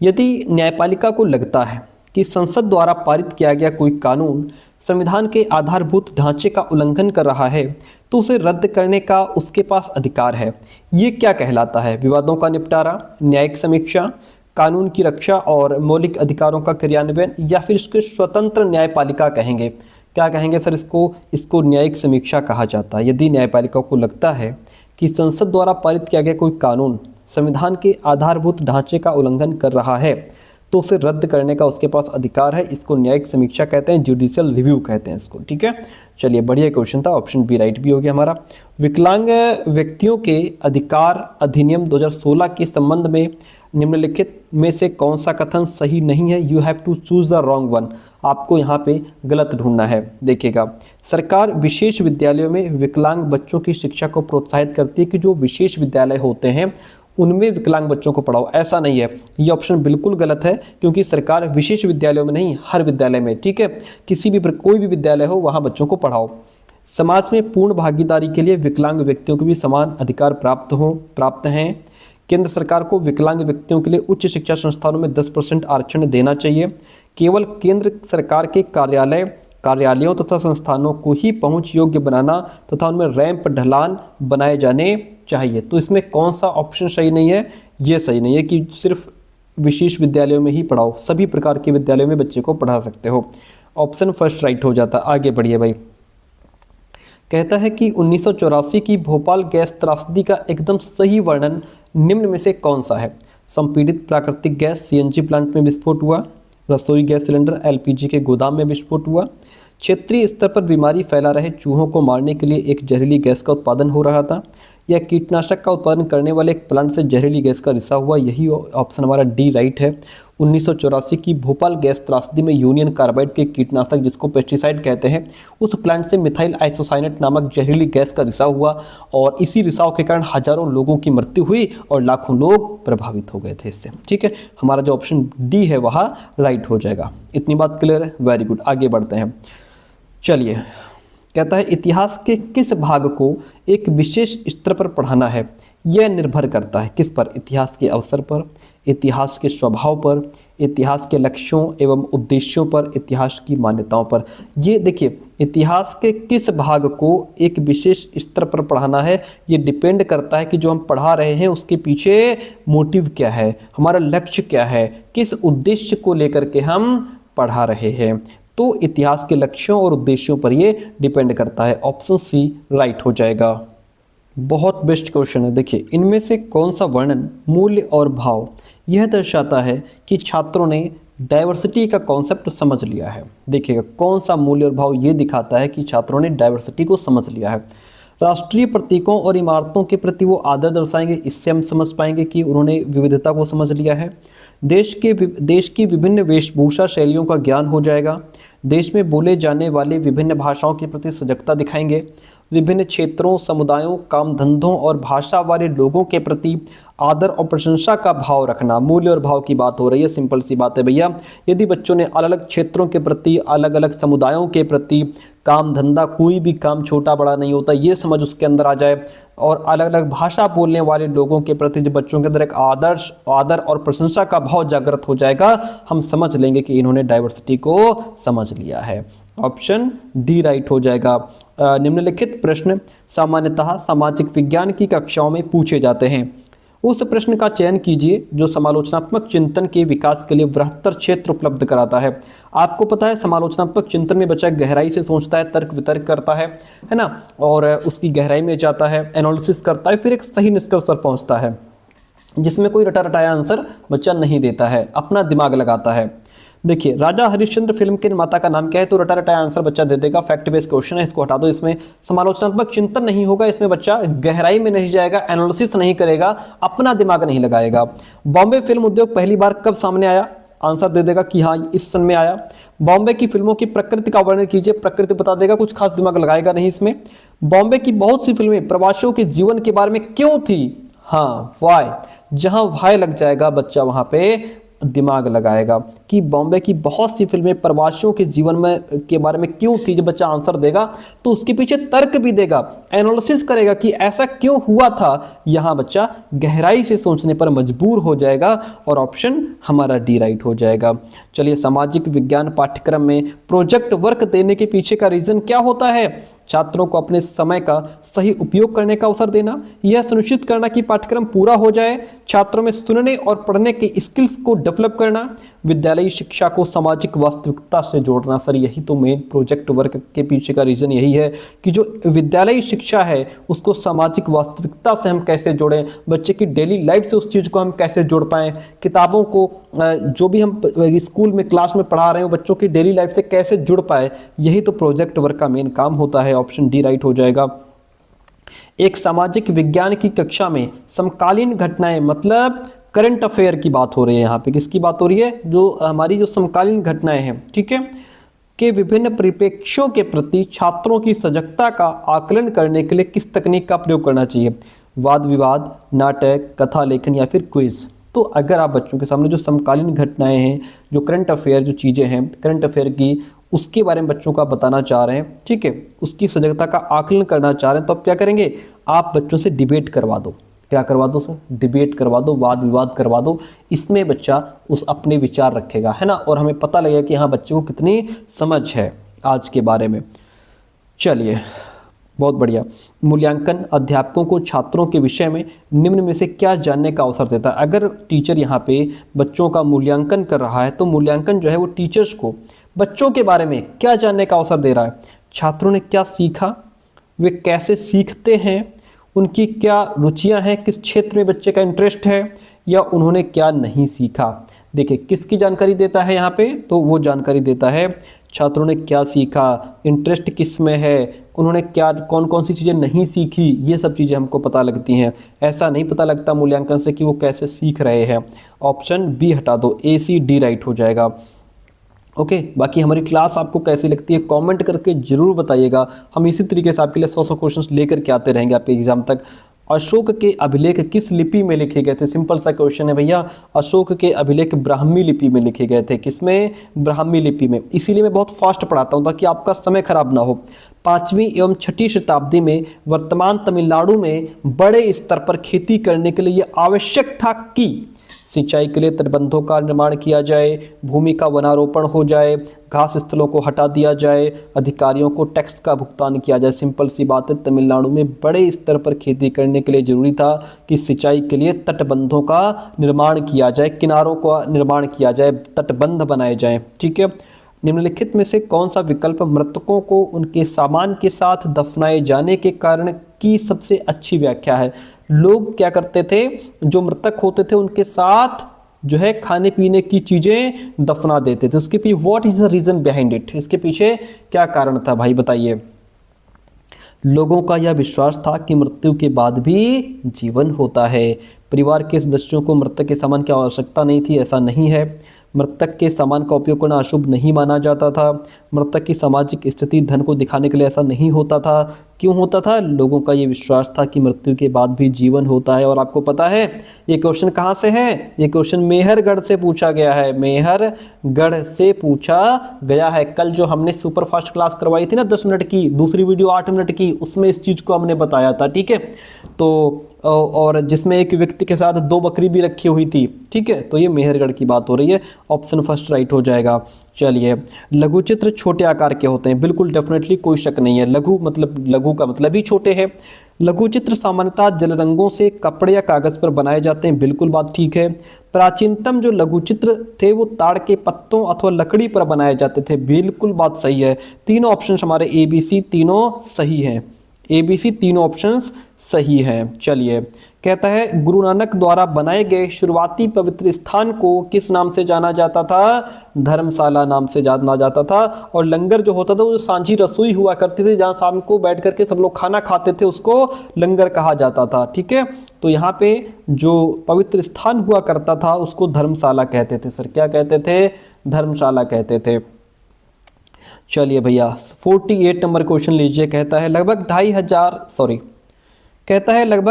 यदि न्यायपालिका को लगता है कि संसद द्वारा पारित किया गया कोई कानून संविधान के आधारभूत ढांचे का उल्लंघन कर रहा है तो उसे रद्द करने का उसके पास अधिकार है। ये क्या कहलाता है? विवादों का निपटारा, न्यायिक समीक्षा, कानून की रक्षा और मौलिक अधिकारों का क्रियान्वयन, या फिर इसको स्वतंत्र न्यायपालिका कहेंगे? क्या कहेंगे सर इसको न्यायिक समीक्षा कहा जाता है। यदि न्यायपालिका को लगता है कि संसद द्वारा पारित किया गया कोई कानून संविधान के आधारभूत ढांचे का उल्लंघन कर रहा है तो उसे रद्द करने का उसके पास अधिकार है। इसको न्यायिक समीक्षा कहते हैं, जुडिशियल रिव्यू कहते हैं इसको, ठीक है। चलिए, बढ़िया क्वेश्चन था, ऑप्शन बी राइट भी हो गया हमारा। विकलांग व्यक्तियों के अधिकार अधिनियम 2016 के संबंध में निम्नलिखित में से कौन सा कथन सही नहीं है? You have to choose the wrong one. आपको यहाँ पे गलत ढूंढना है। देखिएगा, सरकार विशेष विद्यालयों में विकलांग बच्चों की शिक्षा को प्रोत्साहित करती है कि जो विशेष विद्यालय होते हैं उनमें विकलांग बच्चों को पढ़ाओ। ऐसा नहीं है, ये ऑप्शन बिल्कुल गलत है, क्योंकि सरकार विशेष विद्यालयों में नहीं, हर विद्यालय में, ठीक है, किसी भी कोई भी विद्यालय हो वहाँ बच्चों को पढ़ाओ। समाज में पूर्ण भागीदारी के लिए विकलांग व्यक्तियों को भी समान अधिकार प्राप्त हैं। केंद्र सरकार को विकलांग व्यक्तियों के लिए उच्च शिक्षा संस्थानों में 10% आरक्षण देना चाहिए। केवल केंद्र सरकार के कार्यालयों तथा संस्थानों को ही पहुंच योग्य बनाना तथा उनमें रैंप ढलान बनाए जाने चाहिए। तो इसमें कौन सा ऑप्शन सही नहीं है? ये सही नहीं है कि सिर्फ विशेष विद्यालयों में ही पढ़ाओ, सभी प्रकार के विद्यालयों में बच्चे को पढ़ा सकते हो। ऑप्शन फर्स्ट राइट हो जाता। आगे बढ़िए भाई। कहता है कि 1984 की भोपाल गैस त्रासदी का एकदम सही वर्णन निम्न में से कौन सा है? संपीड़ित प्राकृतिक गैस सीएनजी प्लांट में विस्फोट हुआ, रसोई गैस सिलेंडर एलपीजी के गोदाम में विस्फोट हुआ, क्षेत्रीय स्तर पर बीमारी फैला रहे चूहों को मारने के लिए एक जहरीली गैस का उत्पादन हो रहा था, या कीटनाशक का उत्पादन करने वाले एक प्लांट से जहरीली गैस का रिसाव हुआ। यही ऑप्शन हमारा डी राइट है। 1984 की भोपाल गैस त्रासदी में यूनियन कार्बाइड के कीटनाशक, जिसको पेस्टिसाइड कहते हैं, उस प्लांट से मिथाइल आइसोसाइनेट नामक जहरीली गैस का रिसाव हुआ और इसी रिसाव के कारण हजारों लोगों की मृत्यु हुई और लाखों लोग प्रभावित हो गए थे इससे, ठीक है। हमारा जो ऑप्शन डी है वह राइट हो जाएगा। इतनी बात क्लियर है? Very good. आगे बढ़ते हैं। चलिए, कहता है इतिहास के किस भाग को एक विशेष स्तर पर पढ़ाना है? यह निर्भर करता है किस पर? इतिहास के अवसर पर, इतिहास के स्वभाव पर, इतिहास के लक्ष्यों एवं उद्देश्यों पर, इतिहास की मान्यताओं पर। ये देखिए, इतिहास के किस भाग को एक विशेष स्तर पर पढ़ाना है, ये डिपेंड करता है कि जो हम पढ़ा रहे हैं उसके पीछे मोटिव क्या है, हमारा लक्ष्य क्या है, किस उद्देश्य को लेकर के हम पढ़ा रहे हैं। तो इतिहास के लक्ष्यों और उद्देश्यों पर ये डिपेंड करता है। ऑप्शन सी राइट हो जाएगा। बहुत बेस्ट क्वेश्चन है। देखिए, इनमें से कौन सा वर्णन मूल्य और भाव यह दर्शाता है कि छात्रों ने डाइवर्सिटी का कॉन्सेप्ट समझ लिया है? देखिएगा, कौन सा मूल्य और भाव ये दिखाता है कि छात्रों ने डाइवर्सिटी को समझ लिया है। राष्ट्रीय प्रतीकों और इमारतों के प्रति वो आदर दर्शाएंगे, इससे हम समझ पाएंगे कि उन्होंने विविधता को समझ लिया है। देश की विभिन्न वेशभूषा शैलियों का ज्ञान हो जाएगा। देश में बोले जाने वाली विभिन्न भाषाओं के प्रति सजगता दिखाएंगे। विभिन्न क्षेत्रों, समुदायों, काम धंधों और भाषा वाले लोगों के प्रति आदर और प्रशंसा का भाव रखना। मूल्य और भाव की बात हो रही है, सिंपल सी बात है भैया। यदि बच्चों ने अलग अलग क्षेत्रों के प्रति, अलग अलग समुदायों के प्रति, काम धंधा, कोई भी काम छोटा बड़ा नहीं होता, ये समझ उसके अंदर आ जाए, और अलग अलग भाषा बोलने वाले लोगों के प्रति जब बच्चों के अंदर एक आदर और प्रशंसा का भाव जागृत हो जाएगा, हम समझ लेंगे कि इन्होंने डाइवर्सिटी को समझ लिया है। ऑप्शन डी राइट हो जाएगा। निम्नलिखित प्रश्न सामान्यतः सामाजिक विज्ञान की कक्षाओं में पूछे जाते हैं। उस प्रश्न का चयन कीजिए जो समालोचनात्मक चिंतन के विकास के लिए बृहत्तर क्षेत्र उपलब्ध कराता है। आपको पता है समालोचनात्मक चिंतन में बच्चा गहराई से सोचता है, तर्क वितर्क करता है ना, और उसकी गहराई में जाता है, एनालिसिस करता है, फिर एक सही निष्कर्ष पर पहुंचता है, जिसमें कोई रटा रटाया आंसर बच्चा नहीं देता है, अपना दिमाग लगाता है। देखिए, राजा हरिश्चंद्र फिल्म के निर्माता का नाम क्या है, तो रटा रटाया आंसर बच्चा दे देगा। फैक्ट बेस्ड क्वेश्चन है, इसको हटा दो। इसमें समालोचनात्मक चिंतन नहीं होगा, इसमें बच्चा गहराई में नहीं जाएगा, एनालिसिस नहीं करेगा, अपना दिमाग नहीं लगाएगा। बॉम्बे फिल्म उद्योग पहली बार कब सामने आया, आंसर दे देगा कि हाँ इस सन में आया। बॉम्बे की फिल्मों की प्रकृति का वर्णन कीजिए, प्रकृति बता देगा, कुछ खास दिमाग लगाएगा नहीं इसमें। बॉम्बे की बहुत सी फिल्में प्रवासियों के जीवन के बारे में क्यों थी, हाँ वाई, जहां वाई लग जाएगा बच्चा वहां पे दिमाग लगाएगा कि बॉम्बे की बहुत सी फिल्में प्रवासियों के जीवन में के बारे में क्यों थी। जब बच्चा आंसर देगा तो उसके पीछे तर्क भी देगा, एनालिसिस करेगा कि ऐसा क्यों हुआ था। यहां बच्चा गहराई से सोचने पर मजबूर हो जाएगा और ऑप्शन हमारा डी राइट हो जाएगा। चलिए, सामाजिक विज्ञान पाठ्यक्रम में प्रोजेक्ट वर्क देने के पीछे का रीजन क्या होता है, छात्रों को अपने समय का सही उपयोग करने का अवसर देना, यह सुनिश्चित करना कि पाठ्यक्रम पूरा हो जाए, छात्रों में सुनने और पढ़ने के स्किल्स को डेवलप करना, विद्यालयी शिक्षा को सामाजिक वास्तविकता से जोड़ना। सर यही तो मेन प्रोजेक्ट वर्क के पीछे का रीजन यही है कि जो विद्यालयी शिक्षा है उसको सामाजिक वास्तविकता से हम कैसे जोड़ें, बच्चे की डेली लाइफ से उस चीज़ को हम कैसे जोड़ पाएँ, किताबों को जो भी हम स्कूल में क्लास में पढ़ा रहे हो बच्चों की डेली लाइफ से कैसे जुड़ पाए, यही तो प्रोजेक्ट वर्क का मेन काम होता है। ऑप्शन डी राइट हो जाएगा। एक सामाजिक विज्ञान की कक्षा में समकालीन घटनाएं, मतलब करंट अफेयर की बात हो रही है, यहाँ पे किसकी बात हो रही है, जो हमारी जो समकालीन घटनाएं हैं, ठीक है, के विभिन्न परिप्रेक्ष्यों के प्रति छात्रों की सजगता का आकलन करने के लिए किस तकनीक का प्रयोग करना चाहिए, वाद विवाद, नाटक, कथा लेखन या फिर क्विज। तो अगर आप बच्चों के सामने जो समकालीन घटनाएं हैं, जो करंट अफेयर जो चीज़ें हैं करंट अफेयर की, उसके बारे में बच्चों का बताना चाह रहे हैं, ठीक है, उसकी सजगता का आकलन करना चाह रहे हैं, तो आप क्या करेंगे, आप बच्चों से डिबेट करवा दो। क्या करवा दो सर, डिबेट करवा दो, वाद विवाद करवा दो। इसमें बच्चा उस अपने विचार रखेगा, है ना, और हमें पता लगेगा कि हाँ बच्चे को कितनी समझ है आज के बारे में। चलिए, बहुत बढ़िया। मूल्यांकन अध्यापकों को छात्रों के विषय में निम्न में से क्या जानने का अवसर देता है। अगर टीचर यहाँ पे बच्चों का मूल्यांकन कर रहा है तो मूल्यांकन जो है वो टीचर्स को बच्चों के बारे में क्या जानने का अवसर दे रहा है, छात्रों ने क्या सीखा, वे कैसे सीखते हैं, उनकी क्या रुचियां हैं, किस क्षेत्र में बच्चे का इंटरेस्ट है, या उन्होंने क्या नहीं सीखा। देखिए किसकी जानकारी देता है यहाँ पे, तो वो जानकारी देता है छात्रों ने क्या सीखा, इंटरेस्ट किस में है, उन्होंने क्या कौन कौन सी चीज़ें नहीं सीखी, ये सब चीज़ें हमको पता लगती हैं। ऐसा नहीं पता लगता मूल्यांकन से कि वो कैसे सीख रहे हैं। ऑप्शन बी हटा दो, ए सी डी राइट हो जाएगा। ओके, बाकी हमारी क्लास आपको कैसी लगती है कमेंट करके ज़रूर बताइएगा। हम इसी तरीके से आपके लिए 100 क्वेश्चंस लेकर के आते रहेंगे आपके एग्जाम तक। अशोक के अभिलेख किस लिपि में लिखे गए थे, सिंपल सा क्वेश्चन है भैया। अशोक के अभिलेख ब्राह्मी लिपि में लिखे गए थे। किसमें, ब्राह्मी लिपि में। इसीलिए मैं बहुत फास्ट पढ़ाता हूँ ताकि आपका समय खराब ना हो। 5वीं एवं 6ठी शताब्दी में वर्तमान तमिलनाडु में बड़े स्तर पर खेती करने के लिए ये आवश्यक था कि सिंचाई के लिए तटबंधों का निर्माण किया जाए, भूमि का वनारोपण हो जाए, घास स्थलों को हटा दिया जाए, अधिकारियों को टैक्स का भुगतान किया जाए। सिंपल सी बात है, तमिलनाडु में बड़े स्तर पर खेती करने के लिए जरूरी था कि सिंचाई के लिए तटबंधों का निर्माण किया जाए, किनारों का निर्माण किया जाए, तटबंध बनाए जाएं। ठीक है, निम्नलिखित में से कौन सा विकल्प मृतकों को उनके सामान के साथ दफनाए जाने के कारण की सबसे अच्छी व्याख्या है। लोग क्या करते थे, जो मृतक होते थे उनके साथ जो है खाने पीने की चीजें दफना देते थे। उसके पीछे what is the reason behind it, इसके पीछे क्या कारण था भाई बताइए। लोगों का यह विश्वास था कि मृत्यु के बाद भी जीवन होता है। परिवार के सदस्यों को मृतक के सामान की आवश्यकता नहीं थी, ऐसा नहीं है। मृतक के सामान का उपयोग करना अशुभ नहीं माना जाता था। मृतक की सामाजिक स्थिति धन को दिखाने के लिए ऐसा नहीं होता था। क्यों होता था? लोगों का ये विश्वास था कि मृत्यु के बाद भी जीवन होता है। और आपको पता है ये क्वेश्चन कहाँ से है? ये क्वेश्चन मेहरगढ़ से पूछा गया है, मेहरगढ़ से पूछा गया है। कल जो हमने सुपर फास्ट क्लास करवाई थी ना 10 मिनट की, दूसरी वीडियो 8 मिनट की, उसमें इस चीज़ को हमने बताया था, ठीक है। तो और जिसमें एक व्यक्ति के साथ 2 बकरी भी रखी हुई थी, ठीक है। तो ये मेहरगढ़ की बात हो रही है, ऑप्शन फर्स्ट राइट हो जाएगा। चलिए, लघु चित्र छोटे आकार के होते हैं, बिल्कुल डेफिनेटली कोई शक नहीं है। लघु मतलब लघु का मतलब ही छोटे है। लघु चित्र सामान्यतः जल रंगों से कपड़े या कागज पर बनाए जाते हैं, बिल्कुल बात ठीक है। प्राचीनतम जो लघु चित्र थे वो ताड़ के पत्तों अथवा लकड़ी पर बनाए जाते थे, बिल्कुल बात सही है। तीनों ऑप्शन हमारे ABC तीनों सही हैं, ABC तीनों ऑप्शंस सही हैं। चलिए, कहता है गुरु नानक द्वारा बनाए गए शुरुआती पवित्र स्थान को किस नाम से जाना जाता था? धर्मशाला नाम से जाना जाता था। और लंगर जो होता था वो सांझी रसोई हुआ करती थी, जहाँ शाम को बैठ करके सब लोग खाना खाते थे, उसको लंगर कहा जाता था, ठीक है। तो यहाँ पे जो पवित्र स्थान हुआ करता था उसको धर्मशाला कहते थे। सर क्या कहते थे? धर्मशाला कहते थे। चलिए भैया, 48 नंबर क्वेश्चन लीजिए। कहता है लगभग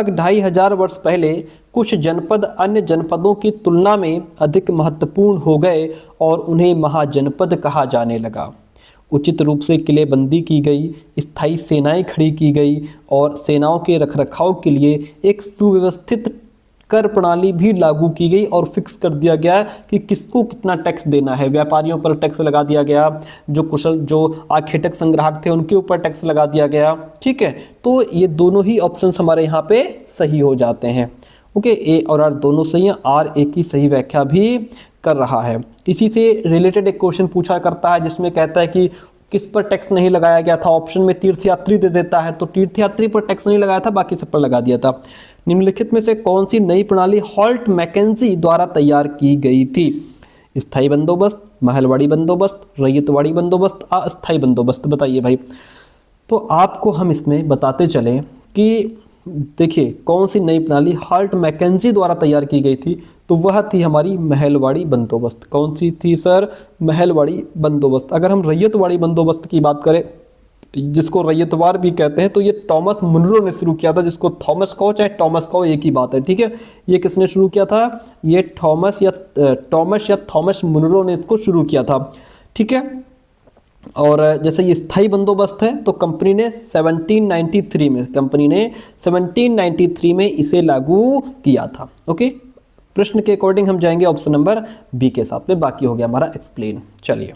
2,500 वर्ष पहले कुछ जनपद अन्य जनपदों की तुलना में अधिक महत्वपूर्ण हो गए और उन्हें महाजनपद कहा जाने लगा। उचित रूप से किलेबंदी की गई, स्थायी सेनाएं खड़ी की गई और सेनाओं के रखरखाव के लिए एक सुव्यवस्थित कर प्रणाली भी लागू की गई और फिक्स कर दिया गया कि किसको कितना टैक्स देना है। व्यापारियों पर टैक्स लगा दिया गया, जो आखेटक संग्राहक थे उनके ऊपर टैक्स लगा दिया गया, ठीक है। तो ये दोनों ही ऑप्शंस हमारे यहाँ पे सही हो जाते हैं। ओके, ए और आर दोनों सही हैं, आर ए की सही व्याख्या भी कर रहा है। इसी से रिलेटेड एक क्वेश्चन पूछा करता है जिसमें कहता है कि किस पर टैक्स नहीं लगाया गया था। ऑप्शन में तीर्थयात्री दे देता है, तो तीर्थयात्री पर टैक्स नहीं लगाया था, बाकी सब पर लगा दिया था। निम्नलिखित में से कौन सी नई प्रणाली हॉल्ट मैकेंजी द्वारा तैयार की गई थी? स्थायी बंदोबस्त, महलवाड़ी बंदोबस्त, रैयतवाड़ी बंदोबस्त, अस्थायी बंदोबस्त, बताइए भाई। तो आपको हम इसमें बताते चलें कि देखिए कौन सी नई प्रणाली हॉल्ट मैकेंजी द्वारा तैयार की गई थी, तो वह थी हमारी महलवाड़ी बंदोबस्त। कौन सी थी सर? महलवाड़ी बंदोबस्त। अगर हम रैयतवाड़ी बंदोबस्त की बात करें, जिसको रैयतवार भी कहते हैं, तो ये थॉमस मुनरो ने शुरू किया था, जिसको थॉमस कहो चाहे टॉमस कहो एक ही बात है, ठीक है। ये किसने शुरू किया था? ये थॉमस मुनरो ने इसको शुरू किया था, ठीक है। और जैसे ये स्थायी बंदोबस्त है तो कंपनी ने 1793 में इसे लागू किया था। ओके, प्रश्न के अकॉर्डिंग हम जाएंगे ऑप्शन नंबर बी के साथ में, बाकी हो गया हमारा एक्सप्लेन। चलिए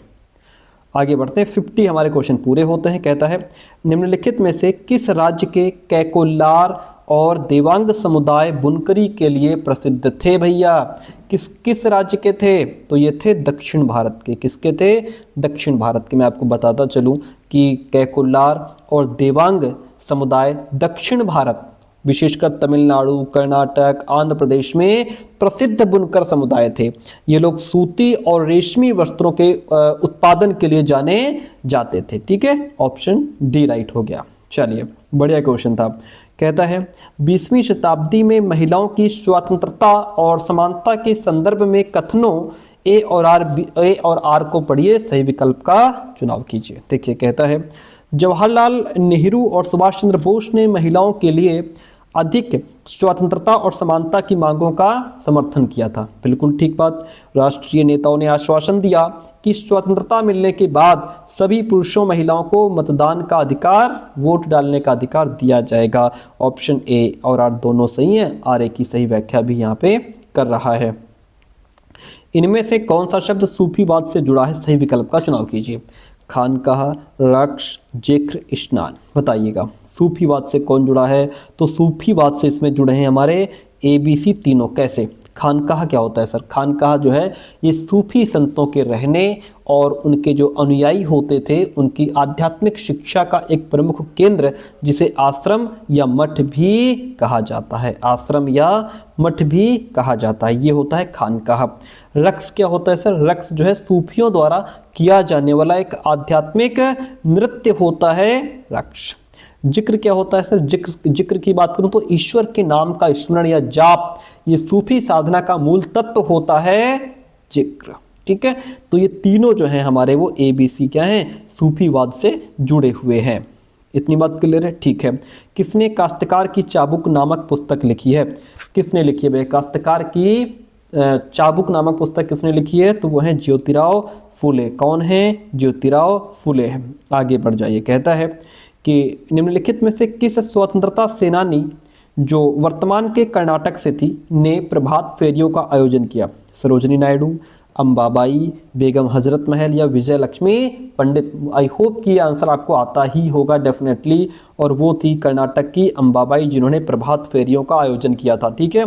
आगे बढ़ते हैं। 50 हमारे क्वेश्चन पूरे होते हैं। कहता है निम्नलिखित में से किस राज्य के कैकोलार और देवांग समुदाय बुनकरी के लिए प्रसिद्ध थे? भैया किस राज्य के थे? तो ये थे दक्षिण भारत के। किसके थे? दक्षिण भारत के। मैं आपको बताता चलूं कि कैकोलार और देवांग समुदाय दक्षिण भारत, विशेषकर तमिलनाडु, कर्नाटक, आंध्र प्रदेश में प्रसिद्ध बुनकर समुदाय थे। ये लोग सूती और रेशमी वस्त्रों के उत्पादन के लिए जाने जाते थे, ठीक है। ऑप्शन डी राइट हो गया। चलिए बढ़िया क्वेश्चन था। कहता है 20वीं शताब्दी में महिलाओं की स्वतंत्रता और समानता के संदर्भ में कथनों ए और आर को पढ़िए, सही विकल्प का चुनाव कीजिए। देखिए कहता है जवाहरलाल नेहरू और सुभाष चंद्र बोस ने महिलाओं के लिए अधिक स्वतंत्रता और समानता की मांगों का समर्थन किया था। बिल्कुल ठीक बात। राष्ट्रीय नेताओं ने आश्वासन दिया कि स्वतंत्रता मिलने के बाद सभी पुरुषों महिलाओं को मतदान का अधिकार, वोट डालने का अधिकार दिया जाएगा। ऑप्शन ए और आर दोनों सही हैं। आर ए की सही व्याख्या भी यहाँ पे कर रहा है। इनमें से कौन सा शब्द सूफीवाद से जुड़ा है? सही विकल्प का चुनाव कीजिए। खानकाह, रक्श, जिक्र, स्नान, बताइएगा सूफीवाद से कौन जुड़ा है? तो सूफीवाद से इसमें जुड़े हैं हमारे ABC तीनों। कैसे? खानकाह क्या होता है सर? खानकाह जो है ये सूफी संतों के रहने और उनके जो अनुयायी होते थे उनकी आध्यात्मिक शिक्षा का एक प्रमुख केंद्र, जिसे आश्रम या मठ भी कहा जाता है। आश्रम या मठ भी कहा जाता है, ये होता है खानकाह। रक्स क्या होता है सर? रक्स जो है सूफियों द्वारा किया जाने वाला एक आध्यात्मिक नृत्य होता है रक्स। जिक्र क्या होता है सर? जिक्र की बात करूं तो ईश्वर के नाम का स्मरण या जाप, ये सूफी साधना का मूल तत्व होता है जिक्र, ठीक है। तो ये तीनों जो हैं हमारे वो ABC क्या हैं, सूफीवाद से जुड़े हुए हैं। इतनी बात क्लियर है, ठीक है। किसने काश्तकार की चाबुक नामक पुस्तक लिखी है? किसने लिखी है भाई काश्तकार की चाबुक नामक पुस्तक किसने लिखी है? तो वो है ज्योतिराव फुले। कौन है? ज्योतिराव फुले है। आगे बढ़ जाइए, कहता है कि निम्नलिखित में से किस स्वतंत्रता सेनानी जो वर्तमान के कर्नाटक से थी ने प्रभात फेरियों का आयोजन किया? सरोजनी नायडू, अंबाबाई, बेगम हजरत महल या विजय लक्ष्मी पंडित? आई होप कि आंसर आपको आता ही होगा डेफिनेटली, और वो थी कर्नाटक की अंबाबाई जिन्होंने प्रभात फेरियों का आयोजन किया था। ठीक है,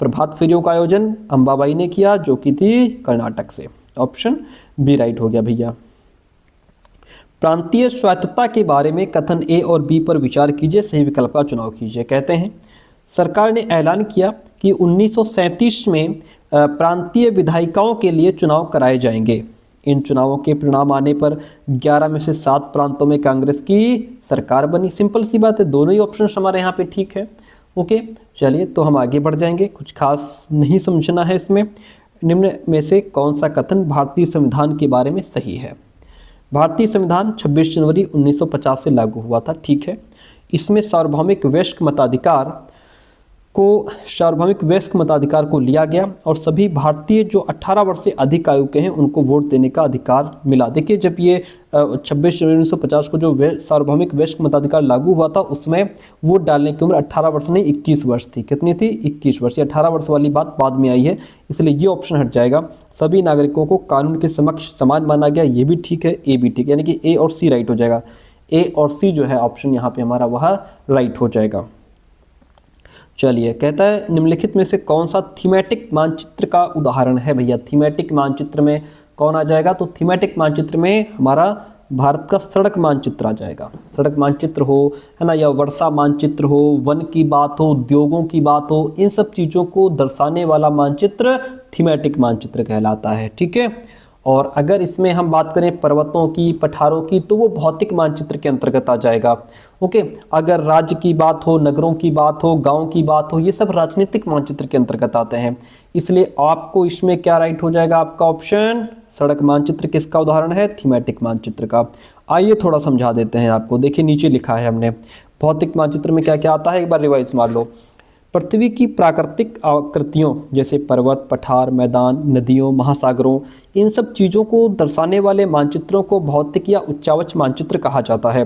प्रभात फेरियों का आयोजन अंबाबाई ने किया जो कि थी कर्नाटक से। ऑप्शन बी राइट हो गया भैया। प्रांतीय स्वायत्तता के बारे में कथन ए और बी पर विचार कीजिए, सही विकल्प का चुनाव कीजिए। कहते हैं सरकार ने ऐलान किया कि 1937 में प्रांतीय विधायिकाओं के लिए चुनाव कराए जाएंगे। इन चुनावों के परिणाम आने पर 11 में से 7 प्रांतों में कांग्रेस की सरकार बनी। सिंपल सी बात है, दोनों ही ऑप्शन हमारे यहाँ पे ठीक है। ओके, चलिए तो हम आगे बढ़ जाएंगे, कुछ खास नहीं समझना है इसमें। निम्न में से कौन सा कथन भारतीय संविधान के बारे में सही है? भारतीय संविधान 26 जनवरी 1950 से लागू हुआ था। ठीक है, इसमें सार्वभौमिक वयस्क मताधिकार को लिया गया और सभी भारतीय जो 18 वर्ष से अधिक आयु के हैं उनको वोट देने का अधिकार मिला। देखिए, जब ये 26 जनवरी 1950 को जो सार्वभौमिक वयस्क मताधिकार लागू हुआ था उसमें वोट डालने की उम्र 18 वर्ष नहीं 21 वर्ष थी। कितनी थी? 21 वर्ष। ये 18 वर्ष वाली बात बाद में आई है, इसलिए ये ऑप्शन हट जाएगा। सभी नागरिकों को कानून के समक्ष समान माना गया, ये भी ठीक है, ए भी ठीक है, यानी कि ए और सी राइट हो जाएगा। ए और सी जो है ऑप्शन यहाँ पे हमारा वह राइट हो जाएगा। चलिए, कहता है निम्नलिखित में से कौन सा थीमेटिक मानचित्र का उदाहरण है? भैया थीमेटिक मानचित्र में कौन आ जाएगा? तो थीमेटिक मानचित्र में हमारा भारत का सड़क मानचित्र आ जाएगा। सड़क मानचित्र हो, है ना, या वर्षा मानचित्र हो, वन की बात हो, उद्योगों की बात हो, इन सब चीज़ों को दर्शाने वाला मानचित्र थीमेटिक मानचित्र कहलाता है। ठीक है, और अगर इसमें हम बात करें पर्वतों की, पठारों की, तो वो भौतिक मानचित्र के अंतर्गत आ जाएगा। ओके, अगर राज्य की बात हो, नगरों की बात हो, गांव की बात हो, ये सब राजनीतिक मानचित्र के अंतर्गत आते हैं। इसलिए आपको इसमें क्या राइट हो जाएगा? आपका ऑप्शन सड़क मानचित्र किसका उदाहरण है? थीमेटिक मानचित्र का। आइए थोड़ा समझा देते हैं आपको। देखिए नीचे लिखा है हमने, भौतिक मानचित्र में क्या क्या आता है, एक बार रिवाइज मार लो। पृथ्वी की प्राकृतिक आकृतियों जैसे पर्वत, पठार, मैदान, नदियों, महासागरों, इन सब चीज़ों को दर्शाने वाले मानचित्रों को भौतिक या उच्चावच मानचित्र कहा जाता है।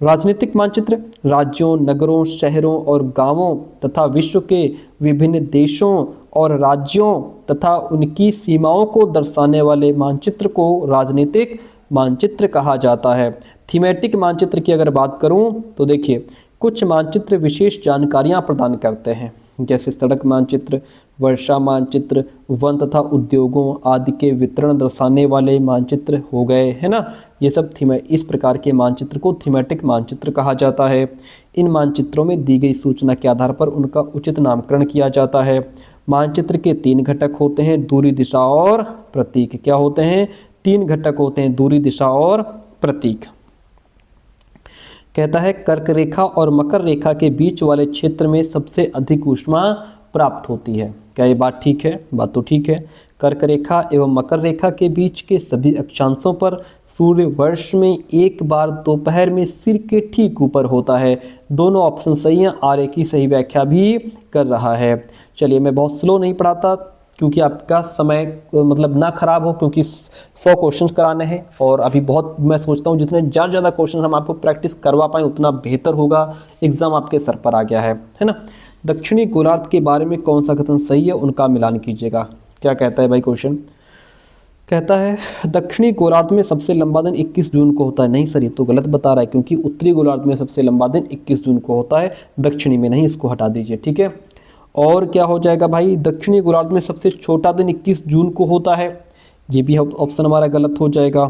राजनीतिक मानचित्र राज्यों, नगरों, शहरों और गांवों तथा विश्व के विभिन्न देशों और राज्यों तथा उनकी सीमाओं को दर्शाने वाले मानचित्र को राजनीतिक मानचित्र कहा जाता है। थीमेटिक मानचित्र की अगर बात करूं तो देखिए, कुछ मानचित्र विशेष जानकारियां प्रदान करते हैं, जैसे सड़क मानचित्र, वर्षा मानचित्र, वन तथा उद्योगों आदि के वितरण दर्शाने वाले मानचित्र हो गए, है ना। ये सब इस प्रकार के मानचित्र को थीमेटिक मानचित्र कहा जाता है। इन मानचित्रों में दी गई सूचना के आधार पर उनका उचित नामकरण किया जाता है। मानचित्र के 3 घटक होते हैं, दूरी, दिशा और प्रतीक। क्या होते हैं? 3 घटक होते हैं, दूरी, दिशा और प्रतीक। कहता है कर्क रेखा और मकर रेखा के बीच वाले क्षेत्र में सबसे अधिक ऊष्मा प्राप्त होती है। क्या ये बात ठीक है? बात तो ठीक है। कर्क रेखा एवं मकर रेखा के बीच के सभी अक्षांशों पर सूर्य वर्ष में एक बार दोपहर में सिर के ठीक ऊपर होता है। दोनों ऑप्शन सही हैं, आर्य की सही व्याख्या भी कर रहा है। चलिए, मैं बहुत स्लो नहीं पढ़ाता क्योंकि आपका समय मतलब ना खराब हो, क्योंकि 100 क्वेश्चन कराने हैं और अभी बहुत मैं सोचता हूँ जितने ज़्यादा क्वेश्चन हम आपको प्रैक्टिस करवा पाएँ उतना बेहतर होगा। एग्जाम आपके सर पर आ गया है ना। दक्षिणी गोलार्ध के बारे में कौन सा कथन सही है, उनका मिलान कीजिएगा। क्या कहता है भाई क्वेश्चन? कहता है दक्षिणी गोलार्ध में सबसे लंबा दिन 21 जून को होता है। नहीं सर, ये तो गलत बता रहा है, क्योंकि उत्तरी गोलार्ध में सबसे लंबा दिन 21 जून को होता है, दक्षिणी में नहीं। इसको हटा दीजिए, ठीक है। और क्या हो जाएगा भाई? दक्षिणी गोलार्ध में सबसे छोटा दिन 21 जून को होता है। ये भी ऑप्शन हमारा गलत हो जाएगा।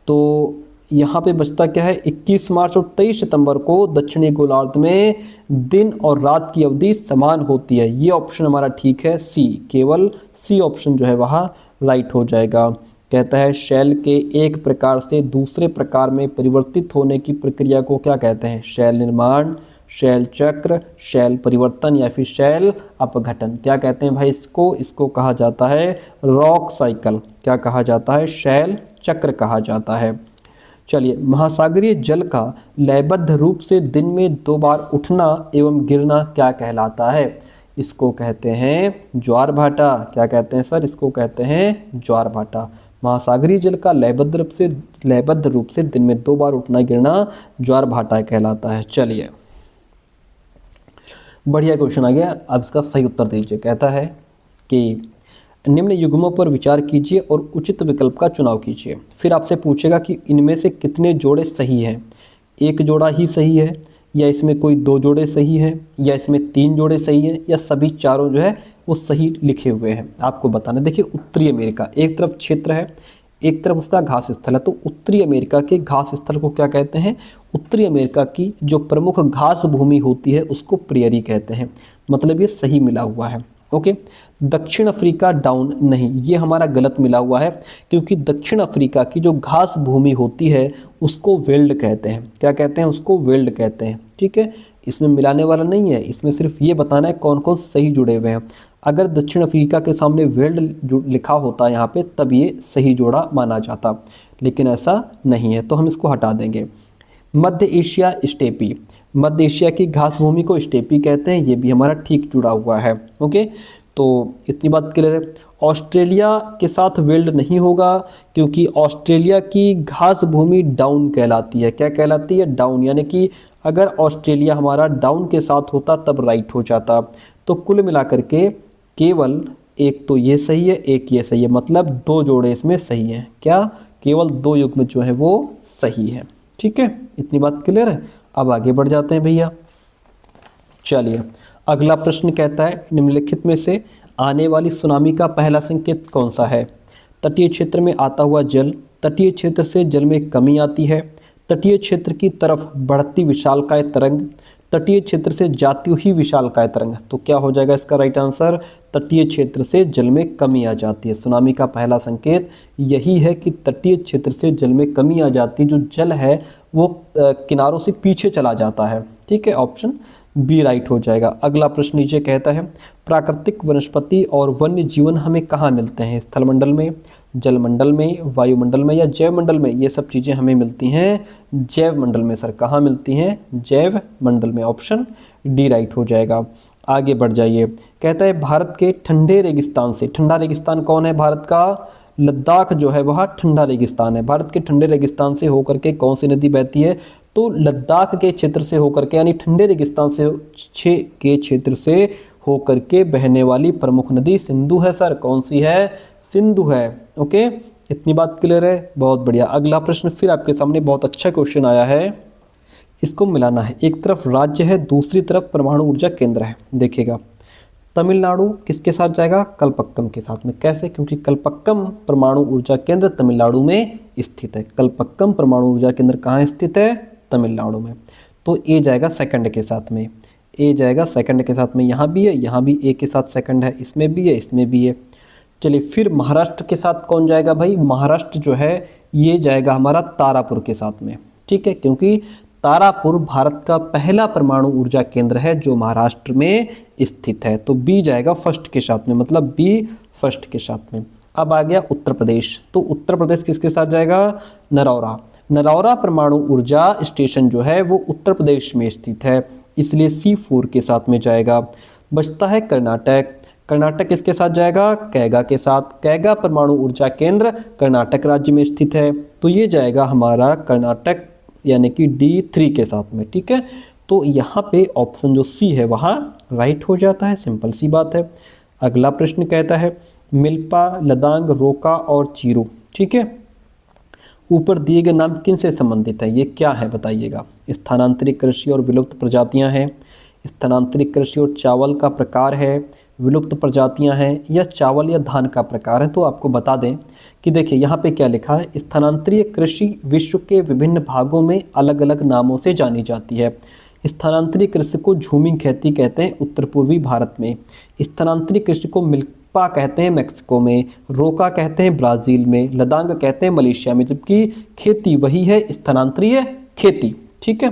तो यहाँ पे बचता क्या है? 21 मार्च और 23 सितंबर को दक्षिणी गोलार्ध में दिन और रात की अवधि समान होती है। ये ऑप्शन हमारा ठीक है, सी। केवल सी ऑप्शन जो है वहाँ राइट हो जाएगा। कहता है शैल के एक प्रकार से दूसरे प्रकार में परिवर्तित होने की प्रक्रिया को क्या कहते हैं? शैल निर्माण, शैल चक्र, शैल परिवर्तन या फिर शैल अपघटन। क्या कहते हैं भाई इसको? इसको कहा जाता है रॉक साइकिल। क्या कहा जाता है? शैल चक्र कहा जाता है। चलिए, महासागरीय जल का लयबद्ध रूप से दिन में 2 बार उठना एवं गिरना क्या कहलाता है? इसको कहते हैं ज्वार भाटा। क्या कहते हैं सर? इसको कहते हैं ज्वार भाटा। महासागरीय जल का लयबद्ध रूप से दिन में 2 बार उठना गिरना ज्वार भाटा कहलाता है। चलिए, बढ़िया क्वेश्चन आ गया। अब इसका सही उत्तर दीजिए। कहता है कि निम्न युग्मों पर विचार कीजिए और उचित विकल्प का चुनाव कीजिए। फिर आपसे पूछेगा कि इनमें से कितने जोड़े सही हैं। एक जोड़ा ही सही है, या इसमें कोई 2 जोड़े सही हैं, या इसमें 3 जोड़े सही हैं, या सभी चारों जो है वो सही लिखे हुए हैं। आपको बताना। देखिए, उत्तरी अमेरिका एक तरफ क्षेत्र है, एक तरफ उसका घास स्थल है। तो उत्तरी अमेरिका के घास स्थल को क्या कहते हैं? उत्तरी अमेरिका की जो प्रमुख घास भूमि होती है उसको प्रेयरी कहते हैं। मतलब ये सही मिला हुआ है। ओके। दक्षिण अफ्रीका डाउन नहीं, ये हमारा गलत मिला हुआ है, क्योंकि दक्षिण अफ्रीका की जो घास भूमि होती है उसको वेल्ड कहते हैं। क्या कहते हैं? उसको वेल्ड कहते हैं। ठीक है, इसमें मिलाने वाला नहीं है, इसमें सिर्फ ये बताना है कौन कौन सही जुड़े हुए हैं। अगर दक्षिण अफ्रीका के सामने वेल्ड लिखा होता यहाँ पे तब ये सही जोड़ा माना जाता, लेकिन ऐसा नहीं है तो हम इसको हटा देंगे। मध्य एशिया स्टेपी, मध्य एशिया की घास भूमि को स्टेपी कहते हैं, ये भी हमारा ठीक जुड़ा हुआ है। ओके, तो इतनी बात क्लियर है। ऑस्ट्रेलिया के साथ वेल्ड नहीं होगा, क्योंकि ऑस्ट्रेलिया की घास भूमि डाउन कहलाती है। क्या कहलाती है? डाउन। यानी कि अगर ऑस्ट्रेलिया हमारा डाउन के साथ होता तब राइट हो जाता। तो कुल मिलाकर के केवल एक तो ये सही है, एक ये सही है, मतलब 2 जोड़े इसमें सही हैं। क्या? केवल 2 युग्म जो है वो सही है। ठीक है, इतनी बात क्लियर है। अब आगे बढ़ जाते हैं भैया। चलिए, अगला प्रश्न कहता है निम्नलिखित में से आने वाली सुनामी का पहला संकेत कौन सा है? तटीय क्षेत्र में आता हुआ जल, तटीय क्षेत्र से जल में कमी आती है, तटीय क्षेत्र की तरफ बढ़ती विशालकाय तरंग, तटीय क्षेत्र से जाती हुई विशालकाय तरंग। तो क्या हो जाएगा इसका राइट आंसर? तटीय क्षेत्र से जल में कमी आ जाती है। सुनामी का पहला संकेत यही है कि तटीय क्षेत्र से जल में कमी आ जाती है, जो जल है वो किनारों से पीछे चला जाता है। ठीक है, ऑप्शन बी राइट हो जाएगा। अगला प्रश्न नीचे कहता है प्राकृतिक वनस्पति और वन्य जीवन हमें कहाँ मिलते हैं? स्थलमंडल में, जलमंडल में, वायुमंडल में या जैव मंडल में? ये सब चीज़ें हमें मिलती हैं जैव मंडल में। सर कहाँ मिलती हैं? जैव मंडल में। ऑप्शन डी राइट हो जाएगा। आगे बढ़ जाइए। कहता है भारत के ठंडे रेगिस्तान से, ठंडा रेगिस्तान कौन है भारत का? लद्दाख जो है वह ठंडा रेगिस्तान है। भारत के ठंडे रेगिस्तान से होकर के कौन सी नदी बहती है? तो लद्दाख के क्षेत्र से होकर के, यानी ठंडे रेगिस्तान के क्षेत्र से होकर के बहने वाली प्रमुख नदी सिंधु है। सर कौन सी है? सिंधु है। ओके, इतनी बात क्लियर है। बहुत बढ़िया। अगला प्रश्न फिर आपके सामने बहुत अच्छा क्वेश्चन आया है, इसको मिलाना है। एक तरफ राज्य है, दूसरी तरफ परमाणु ऊर्जा केंद्र है। देखिएगा, तमिलनाडु किसके साथ जाएगा? कल्पक्कम के साथ में। कैसे? क्योंकि कल्पक्कम परमाणु ऊर्जा केंद्र तमिलनाडु में स्थित है। कल्पक्कम परमाणु ऊर्जा केंद्र कहाँ स्थित है? तमिलनाडु में। तो ए जाएगा सेकंड के साथ में, ए जाएगा सेकंड के साथ में। यहाँ भी है, यहाँ भी ए के साथ सेकंड है, इसमें भी है, इसमें भी है। चलिए, फिर महाराष्ट्र के साथ कौन जाएगा भाई? महाराष्ट्र जो है ये जाएगा हमारा तारापुर के साथ में। ठीक है, क्योंकि तारापुर भारत का पहला परमाणु ऊर्जा केंद्र है जो महाराष्ट्र में स्थित है। तो बी जाएगा फर्स्ट के साथ में, मतलब बी फर्स्ट के साथ में। अब आ गया उत्तर प्रदेश। तो उत्तर प्रदेश किसके साथ जाएगा? नरौरा। नरौरा परमाणु ऊर्जा स्टेशन जो है वो उत्तर प्रदेश में स्थित है, इसलिए C4 के साथ में जाएगा। बचता है कर्नाटक। कर्नाटक किसके साथ जाएगा? कैगा के साथ। कैगा परमाणु ऊर्जा केंद्र कर्नाटक राज्य में स्थित है, तो ये जाएगा हमारा कर्नाटक, यानी कि D3 के साथ में। ठीक है, तो यहाँ पे ऑप्शन जो सी है वहाँ राइट हो जाता है। सिंपल सी बात है। अगला प्रश्न कहता है मिल्पा, लदांग, रोका और चीरू। ठीक है, ऊपर दिए गए नाम किन से संबंधित है? ये क्या है बताइएगा? स्थानांतरित कृषि और विलुप्त प्रजातियां हैं, स्थानांतरित कृषि और चावल का प्रकार है, विलुप्त प्रजातियां हैं, या चावल या धान का प्रकार है। तो आपको बता दें कि देखिए यहाँ पे क्या लिखा है, स्थानांतरीय कृषि विश्व के विभिन्न भागों में अलग अलग नामों से जानी जाती है। स्थानांतरीय कृषि को झूमी खेती कहते हैं उत्तर पूर्वी भारत में, स्थानांतरीय कृषि को मिल्पा कहते हैं मैक्सिको में, रोका कहते हैं ब्राज़ील में, लदांग कहते हैं मलेशिया में, जबकि खेती वही है स्थानांतरीय खेती। ठीक है,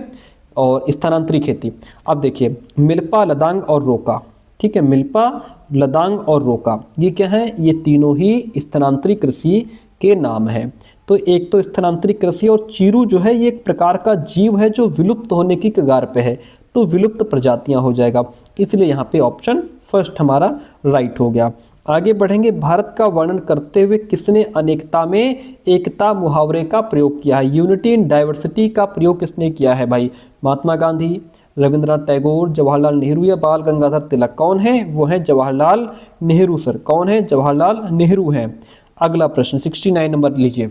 और स्थानांतरित खेती। अब देखिए मिल्पा, लदांग और रोका, ठीक है, मिल्पा, लदांग और रोका ये क्या है, ये तीनों ही स्थानांतरित कृषि के नाम हैं। तो एक तो स्थानांतरित कृषि, और चीरू जो है ये एक प्रकार का जीव है जो विलुप्त होने की कगार पे है, तो विलुप्त प्रजातियां हो जाएगा, इसलिए यहाँ पे ऑप्शन फर्स्ट हमारा राइट हो गया। आगे बढ़ेंगे, भारत का वर्णन करते हुए किसने अनेकता में एकता मुहावरे का प्रयोग किया है? यूनिटी इन डाइवर्सिटी का प्रयोग किसने किया है भाई? महात्मा गांधी, रविंद्रनाथ टैगोर, जवाहरलाल नेहरू या बाल गंगाधर तिलक? कौन है? वो है जवाहरलाल नेहरू सर। कौन है? जवाहरलाल नेहरू है। अगला प्रश्न 69 नंबर लीजिए,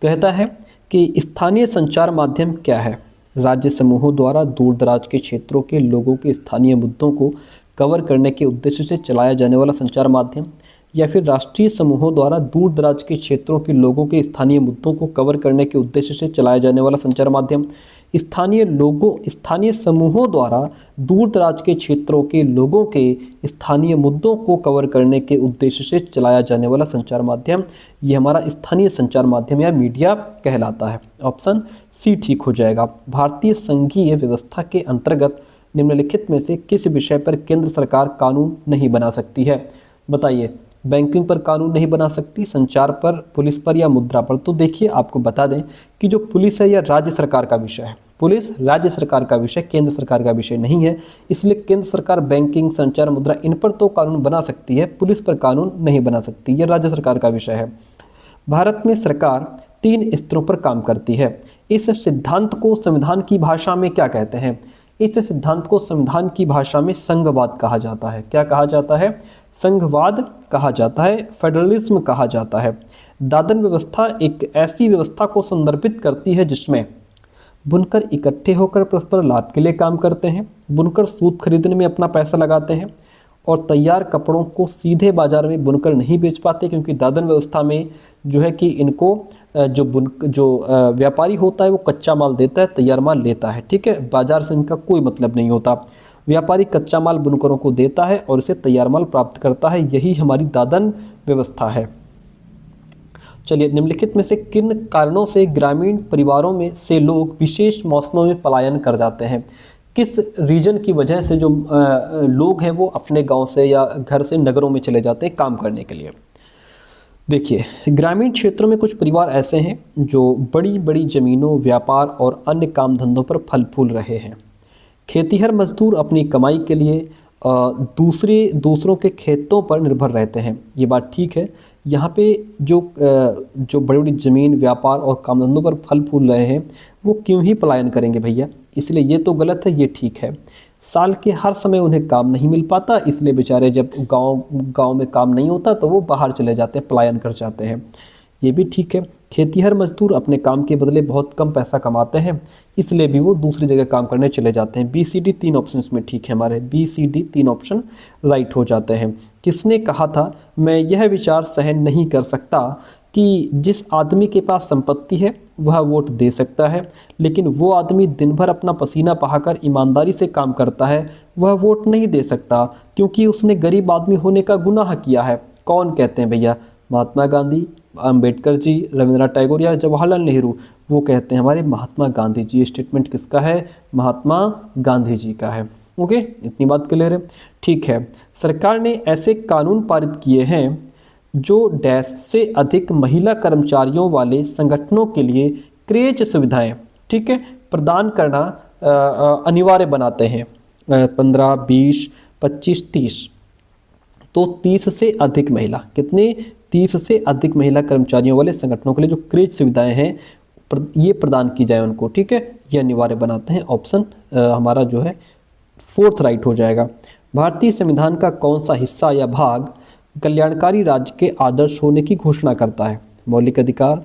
कहता है कि स्थानीय संचार माध्यम क्या है? राज्य समूहों द्वारा दूर दराज के क्षेत्रों के लोगों के स्थानीय मुद्दों को कवर करने के उद्देश्य से चलाया जाने वाला संचार माध्यम, या फिर राष्ट्रीय समूहों द्वारा दूर दराज के क्षेत्रों के लोगों के स्थानीय मुद्दों को कवर करने के उद्देश्य से चलाया जाने वाला संचार माध्यम। स्थानीय समूहों द्वारा दूर दराज के क्षेत्रों के लोगों के स्थानीय मुद्दों को कवर करने के उद्देश्य से चलाया जाने वाला संचार माध्यम, ये हमारा स्थानीय संचार माध्यम या मीडिया कहलाता है। ऑप्शन सी ठीक हो जाएगा। भारतीय संघीय व्यवस्था के अंतर्गत निम्नलिखित में से किस विषय पर केंद्र सरकार कानून नहीं बना सकती है? बताइए। बैंकिंग पर कानून नहीं बना सकती, संचार पर, पुलिस पर या मुद्रा पर? तो देखिए आपको बता दें कि जो पुलिस है यह राज्य सरकार का विषय है। पुलिस राज्य सरकार का विषय, केंद्र सरकार का विषय नहीं है, इसलिए केंद्र सरकार बैंकिंग, संचार, मुद्रा इन पर तो कानून बना सकती है, पुलिस पर कानून नहीं बना सकती, यह राज्य सरकार का विषय है। भारत में सरकार 3 स्तरों पर काम करती है। इस सिद्धांत को संविधान की भाषा में क्या कहते हैं? इस सिद्धांत को संविधान की भाषा में संघवाद कहा जाता है। क्या कहा जाता है? संघवाद कहा जाता है, फेडरलिज्म कहा जाता है। दादन व्यवस्था एक ऐसी व्यवस्था को संदर्भित करती है जिसमें बुनकर इकट्ठे होकर परस्पर लाभ के लिए काम करते हैं, बुनकर सूत खरीदने में अपना पैसा लगाते हैं और तैयार कपड़ों को सीधे बाजार में बुनकर नहीं बेच पाते, क्योंकि दादन व्यवस्था में जो है कि इनको जो व्यापारी होता है वो कच्चा माल देता है, तैयार माल लेता है, ठीक है, बाजार से इनका कोई मतलब नहीं होता। व्यापारी कच्चा माल बुनकरों को देता है और इसे तैयार माल प्राप्त करता है, यही हमारी दादन व्यवस्था है। चलिए, निम्नलिखित में से किन कारणों से ग्रामीण परिवारों में से लोग विशेष मौसमों में पलायन कर जाते हैं? किस रीजन की वजह से जो लोग हैं वो अपने गांव से या घर से नगरों में चले जाते हैं काम करने के लिए? देखिए, ग्रामीण क्षेत्रों में कुछ परिवार ऐसे हैं जो बड़ी बड़ी ज़मीनों, व्यापार और अन्य काम धंधों पर फल फूल रहे हैं। खेतीहर मजदूर अपनी कमाई के लिए दूसरों के खेतों पर निर्भर रहते हैं। ये बात ठीक है। यहाँ पे जो बड़ी बड़ी ज़मीन, व्यापार और काम धंधों पर फल फूल रहे हैं वो क्यों ही पलायन करेंगे भैया? इसलिए ये तो गलत है, ये ठीक है। साल के हर समय उन्हें काम नहीं मिल पाता, इसलिए बेचारे जब गांव में काम नहीं होता तो वो बाहर चले जाते हैं, पलायन कर जाते हैं, ये भी ठीक है। खेतीहर मजदूर अपने काम के बदले बहुत कम पैसा कमाते हैं, इसलिए भी वो दूसरी जगह काम करने चले जाते हैं। बी सी डी 3 ऑप्शन इसमें ठीक है, हमारे B C D 3 option right हो जाते हैं। किसने कहा था, मैं यह विचार सहन नहीं कर सकता कि जिस आदमी के पास संपत्ति है वह वोट दे सकता है, लेकिन वो आदमी दिन भर अपना पसीना बहाकर ईमानदारी से काम करता है वह वोट नहीं दे सकता, क्योंकि उसने गरीब आदमी होने का गुनाह किया है। कौन कहते हैं भैया? महात्मा गांधी, अंबेडकर जी, रविंद्रनाथ टैगोर या जवाहरलाल नेहरू? वो कहते हैं हमारे महात्मा गांधी जी। स्टेटमेंट किसका है? महात्मा गांधी जी का है। ओके, इतनी बात क्लियर है, ठीक है। सरकार ने ऐसे कानून पारित किए हैं जो डैश से अधिक महिला कर्मचारियों वाले संगठनों के लिए क्रेच सुविधाएं, ठीक है, प्रदान करना अनिवार्य बनाते हैं। 15, 20, 25, 30, तो 30 से अधिक महिला, कितने? 30 से अधिक महिला कर्मचारियों वाले संगठनों के लिए जो क्रेच सुविधाएं हैं ये प्रदान की जाए उनको, ठीक है, ये अनिवार्य बनाते हैं। ऑप्शन हमारा जो है 4th राइट हो जाएगा। भारतीय संविधान का कौन सा हिस्सा या भाग कल्याणकारी राज्य के आदर्श होने की घोषणा करता है? मौलिक अधिकार,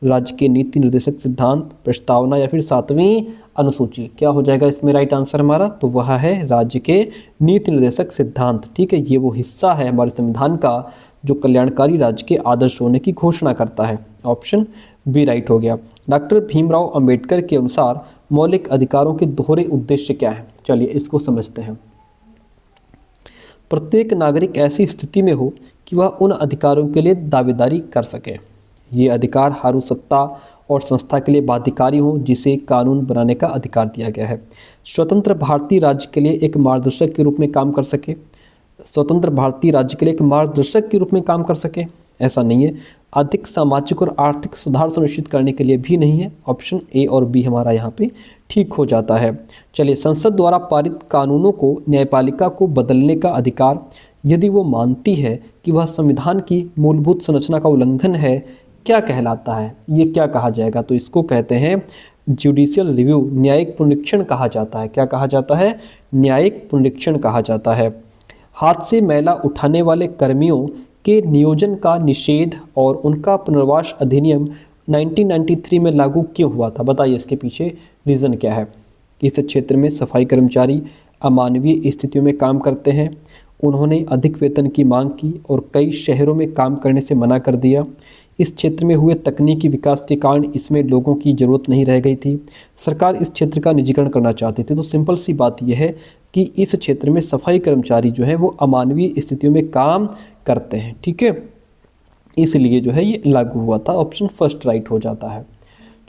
राज्य के नीति निर्देशक सिद्धांत, प्रस्तावना या फिर 7वीं अनुसूची? क्या हो जाएगा इसमें राइट आंसर हमारा? तो वह है राज्य के नीति निर्देशक सिद्धांत, ठीक है, ये वो हिस्सा है हमारे संविधान का जो कल्याणकारी राज्य के आदर्श होने की घोषणा करता है। ऑप्शन बी राइट हो गया। डॉक्टर भीमराव अंबेडकर के अनुसार मौलिक अधिकारों के दोहरे उद्देश्य क्या है? चलिए इसको समझते हैं। प्रत्येक नागरिक ऐसी स्थिति में हो कि वह उन अधिकारों के लिए दावेदारी कर सके, ये अधिकार हर उस सत्ता और संस्था के लिए बाध्यकारी हो जिसे कानून बनाने का अधिकार दिया गया है। स्वतंत्र भारतीय राज्य के लिए एक मार्गदर्शक के रूप में काम कर सके, स्वतंत्र भारतीय राज्य के लिए एक मार्गदर्शक के रूप में काम कर सके, ऐसा नहीं है। अधिक सामाजिक और आर्थिक सुधार सुनिश्चित करने के लिए भी नहीं है। ऑप्शन ए और बी हमारा यहाँ पे ठीक हो जाता है। चलिए, संसद द्वारा पारित कानूनों को न्यायपालिका को बदलने का अधिकार यदि वो मानती है कि वह संविधान की मूलभूत संरचना का उल्लंघन है, क्या कहलाता है? ये क्या कहा जाएगा? तो इसको कहते हैं जुडिशियल रिव्यू, न्यायिक पुनरीक्षण कहा जाता है। क्या कहा जाता है? न्यायिक पुनरीक्षण कहा जाता है। हाथ से मैला उठाने वाले कर्मियों के नियोजन का निषेध और उनका पुनर्वास अधिनियम 1993 में लागू क्यों हुआ था? बताइए, इसके पीछे रीज़न क्या है? इस क्षेत्र में सफाई कर्मचारी अमानवीय स्थितियों में काम करते हैं, उन्होंने अधिक वेतन की मांग की और कई शहरों में काम करने से मना कर दिया। इस क्षेत्र में हुए तकनीकी विकास के कारण इसमें लोगों की ज़रूरत नहीं रह गई थी। सरकार इस क्षेत्र का निजीकरण करना चाहती थी। तो सिंपल सी बात यह है कि इस क्षेत्र में सफाई कर्मचारी जो है वो अमानवीय स्थितियों में काम करते हैं, ठीक है, इसलिए जो है ये लागू हुआ था। ऑप्शन फर्स्ट राइट हो जाता है।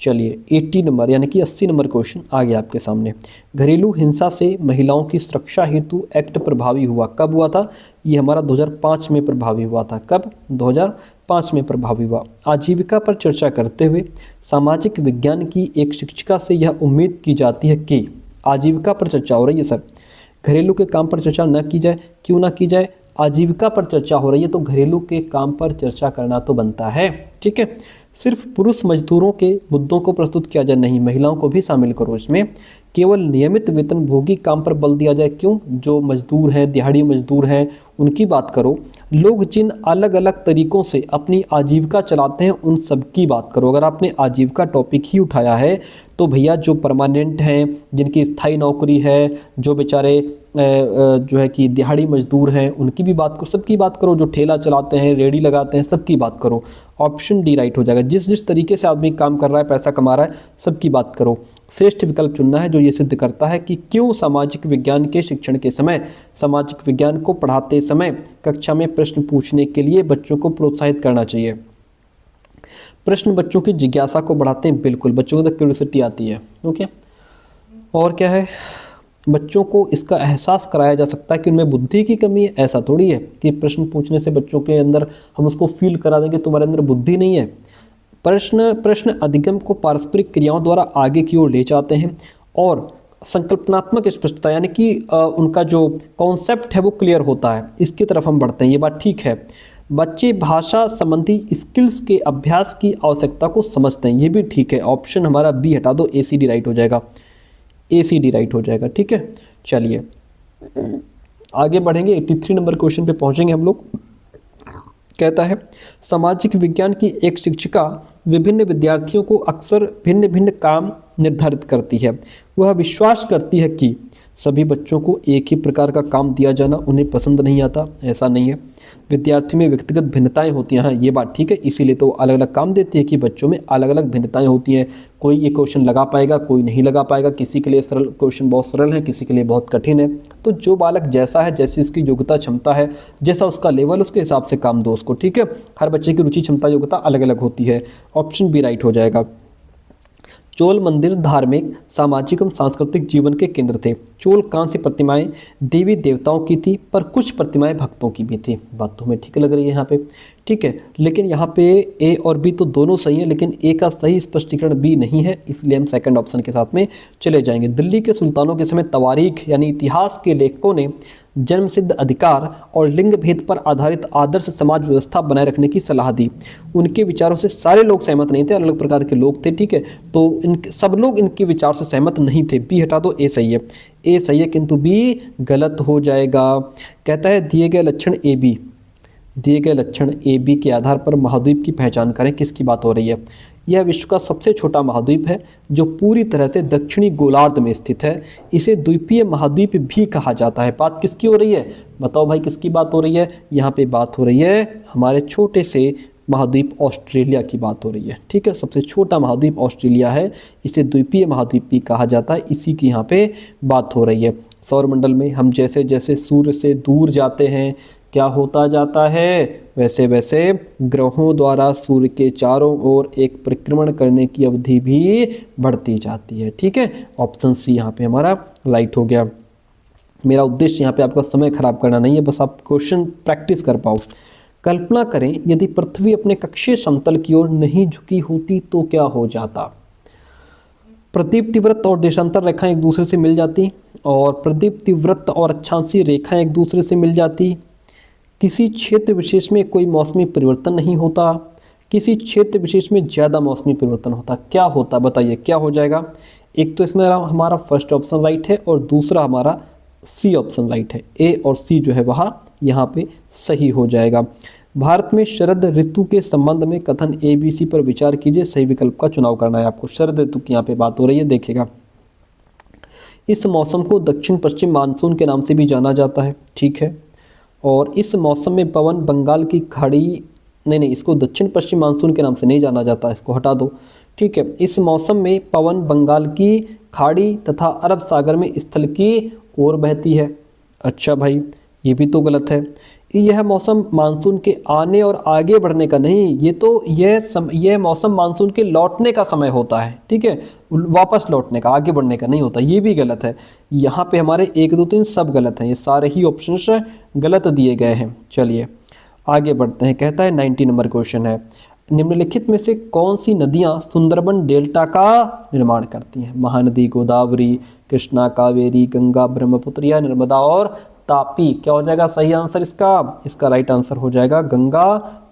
चलिए, 80 नंबर यानी कि 80 नंबर क्वेश्चन आ गया आपके सामने। घरेलू हिंसा से महिलाओं की सुरक्षा हेतु एक्ट प्रभावी हुआ, कब हुआ था? ये हमारा 2005 में प्रभावी हुआ था। कब? 2005 में प्रभावी हुआ। आजीविका पर चर्चा करते हुए सामाजिक विज्ञान की एक शिक्षिका से यह उम्मीद की जाती है कि, आजीविका पर चर्चा हो रही है सर, घरेलू के काम पर चर्चा न की जाए, क्यों ना की जाए? आजीविका पर चर्चा हो रही है तो घरेलू के काम पर चर्चा करना तो बनता है, ठीक है। सिर्फ पुरुष मजदूरों के मुद्दों को प्रस्तुत किया जाए, नहीं, महिलाओं को भी शामिल करो इसमें। केवल नियमित वेतनभोगी काम पर बल दिया जाए, क्यों? जो मजदूर हैं, दिहाड़ी मजदूर हैं, उनकी बात करो। लोग जिन अलग अलग तरीकों से अपनी आजीविका चलाते हैं उन सब की बात करो। अगर आपने आजीविका टॉपिक ही उठाया है तो भैया जो परमानेंट हैं, जिनकी स्थायी नौकरी है, जो बेचारे जो है कि दिहाड़ी मजदूर हैं, उनकी भी बात करो, सबकी बात करो। जो ठेला चलाते हैं, रेडी लगाते हैं, सबकी बात करो। ऑप्शन डी राइट हो जाएगा। जिस जिस तरीके से आदमी काम कर रहा है, पैसा कमा रहा है, सबकी बात करो। श्रेष्ठ विकल्प चुनना है जो ये सिद्ध करता है कि क्यों सामाजिक विज्ञान के शिक्षण के समय, सामाजिक विज्ञान को पढ़ाते समय कक्षा में प्रश्न पूछने के लिए बच्चों को प्रोत्साहित करना चाहिए। प्रश्न बच्चों की जिज्ञासा को बढ़ाते हैं, बिल्कुल, बच्चों को तो क्यूरियोसिटी आती है, ओके। और क्या है, बच्चों को इसका एहसास कराया जा सकता है कि उनमें बुद्धि की कमी है। ऐसा थोड़ी है कि प्रश्न पूछने से बच्चों के अंदर हम उसको फील करा देंगे तुम्हारे अंदर बुद्धि नहीं है। प्रश्न अधिगम को पारस्परिक क्रियाओं द्वारा आगे की ओर ले जाते हैं और संकल्पनात्मक स्पष्टता यानी कि उनका जो कॉन्सेप्ट है वो क्लियर होता है, इसकी तरफ हम बढ़ते हैं। ये बात ठीक है। बच्चे भाषा संबंधी स्किल्स के अभ्यास की आवश्यकता को समझते हैं, ये भी ठीक है। ऑप्शन हमारा बी हटा दो, ACD राइट हो जाएगा, ACD राइट हो जाएगा, ठीक है। चलिए आगे बढ़ेंगे, 83 नंबर क्वेश्चन पे पहुंचेंगे हम लोग। कहता है, सामाजिक विज्ञान की एक शिक्षिका विभिन्न विद्यार्थियों को अक्सर भिन्न भिन्न काम निर्धारित करती है। वह विश्वास करती है कि सभी बच्चों को एक ही प्रकार का काम दिया जाना उन्हें पसंद नहीं आता। ऐसा नहीं है, विद्यार्थियों में व्यक्तिगत भिन्नताएं होती हैं। हाँ, ये बात ठीक है, इसीलिए तो अलग अलग काम देती है कि बच्चों में अलग अलग भिन्नताएं होती हैं। कोई ये क्वेश्चन लगा पाएगा, कोई नहीं लगा पाएगा। किसी के लिए सरल क्वेश्चन बहुत सरल है, किसी के लिए बहुत कठिन है। तो जो बालक जैसा है, जैसी उसकी योग्यता क्षमता है, जैसा उसका लेवल, उसके हिसाब से काम दो उसको, ठीक है। हर बच्चे की रुचि क्षमता योग्यता अलग अलग होती है। ऑप्शन बी राइट हो जाएगा। चोल मंदिर धार्मिक, सामाजिक एवं सांस्कृतिक जीवन के केंद्र थे। चोल कांस्य प्रतिमाएं देवी देवताओं की थी, पर कुछ प्रतिमाएं भक्तों की भी थी। बात तो हमें ठीक लग रही है यहाँ पे, ठीक है। लेकिन यहाँ पे ए और बी तो दोनों सही है, लेकिन ए का सही स्पष्टीकरण बी नहीं है, इसलिए हम सेकंड ऑप्शन के साथ में चले जाएंगे। दिल्ली के सुल्तानों के समय तवारीख यानी इतिहास के लेखकों ने जन्मसिद्ध अधिकार और लिंग भेद पर आधारित आदर्श समाज व्यवस्था बनाए रखने की सलाह दी। उनके विचारों से सारे लोग सहमत नहीं थे, अलग अलग प्रकार के लोग थे, ठीक है। तो सब लोग इनके विचार से सहमत नहीं थे। बी हटा दो, ए सही है, ए सही है, किंतु बी गलत हो जाएगा। कहता है, दिए गए लक्षण ए बी के आधार पर महाद्वीप की पहचान करें। किसकी बात हो रही है? यह विश्व का सबसे छोटा महाद्वीप है जो पूरी तरह से दक्षिणी गोलार्ध में स्थित है। इसे द्वीपीय महाद्वीप भी कहा जाता है। बात किसकी हो रही है? बताओ भाई, किसकी बात हो रही है? यहाँ पे बात हो रही है हमारे छोटे से महाद्वीप ऑस्ट्रेलिया की बात हो रही है, ठीक है। सबसे छोटा महाद्वीप ऑस्ट्रेलिया है, इसे द्वीपीय महाद्वीप भी कहा जाता है, इसी की यहाँ पे बात हो रही है। सौरमंडल में हम जैसे जैसे सूर्य से दूर जाते हैं, क्या होता जाता है, वैसे वैसे ग्रहों द्वारा सूर्य के चारों ओर एक परिक्रमण करने की अवधि भी बढ़ती जाती है। ठीक है, ऑप्शन सी यहाँ पे हमारा राइट हो गया। मेरा उद्देश्य यहाँ पे आपका समय खराब करना नहीं है, बस आप क्वेश्चन प्रैक्टिस कर पाओ। कल्पना करें यदि पृथ्वी अपने कक्षीय समतल की ओर नहीं झुकी होती तो क्या हो जाता। प्रदीप्ति वृत्त और देशांतर रेखाएं एक दूसरे से मिल जाती, और प्रदीप्ति वृत्त और अक्षांशीय रेखाएं एक दूसरे से मिल जाती। किसी क्षेत्र विशेष में कोई मौसमी परिवर्तन नहीं होता, किसी क्षेत्र विशेष में ज़्यादा मौसमी परिवर्तन होता। क्या होता, बताइए क्या हो जाएगा। एक तो इसमें हमारा फर्स्ट ऑप्शन राइट है और दूसरा हमारा सी ऑप्शन राइट है। ए और सी जो है वहाँ यहाँ पे सही हो जाएगा। भारत में शरद ऋतु के संबंध में कथन ABC पर विचार कीजिए, सही विकल्प का चुनाव करना है आपको। शरद ऋतु की यहाँ पे बात हो रही है, देखिएगा। इस मौसम को दक्षिण पश्चिम मानसून के नाम से भी जाना जाता है। ठीक है, और इस मौसम में पवन बंगाल की खाड़ी, नहीं, इसको दक्षिण पश्चिम मानसून के नाम से नहीं जाना जाता, इसको हटा दो। ठीक है, इस मौसम में पवन बंगाल की खाड़ी तथा अरब सागर में स्थल की ओर बहती है। अच्छा भाई, ये भी तो गलत है। यह मौसम मानसून के आने और आगे बढ़ने का नहीं, यह मौसम मानसून के लौटने का समय होता है। ठीक है, वापस लौटने का, आगे बढ़ने का नहीं होता, ये भी गलत है। यहाँ पे हमारे 1 2 3 सब गलत हैं, ये सारे ही ऑप्शंस गलत दिए गए हैं। चलिए आगे बढ़ते हैं। कहता है 90 नंबर क्वेश्चन है, निम्नलिखित में से कौन सी नदियाँ सुंदरबन डेल्टा का निर्माण करती हैं। महानदी, गोदावरी, कृष्णा, कावेरी, गंगा, ब्रह्मपुत्र या नर्मदा और तापी। क्या हो जाएगा सही आंसर इसका राइट आंसर हो जाएगा गंगा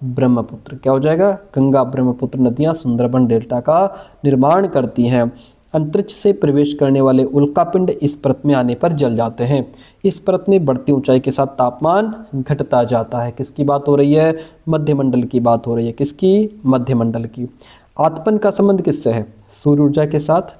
ब्रह्मपुत्र। क्या हो जाएगा, गंगा ब्रह्मपुत्र नदियाँ सुंदरबन डेल्टा का निर्माण करती हैं। अंतरिक्ष से प्रवेश करने वाले उल्कापिंड इस परत में आने पर जल जाते हैं। इस परत में बढ़ती ऊंचाई के साथ तापमान घटता जाता है। किसकी बात हो रही है, मध्यमंडल की बात हो रही है। किसकी, मध्यमंडल की। आतपन का संबंध किससे है, सूर्य ऊर्जा के साथ,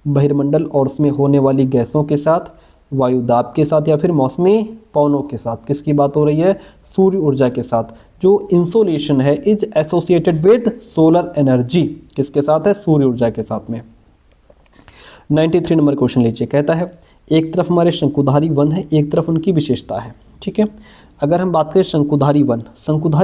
बहिर्मंडल और उसमें होने वाली गैसों के साथ, वायुदाब के साथ, या फिर मौसमी पवनों के साथ। किसकी बात हो रही है, सूर्य ऊर्जा के साथ। जो इंसोलेशन है is associated with solar energy, किसके साथ है, सूर्य ऊर्जा के साथ में। 93 नंबर क्वेश्चन लीजिए। कहता है एक तरफ हमारे शंकुधारी वन है, एक तरफ उनकी विशेषता है। ठीक है, अगर हम बात करें शंकुधारी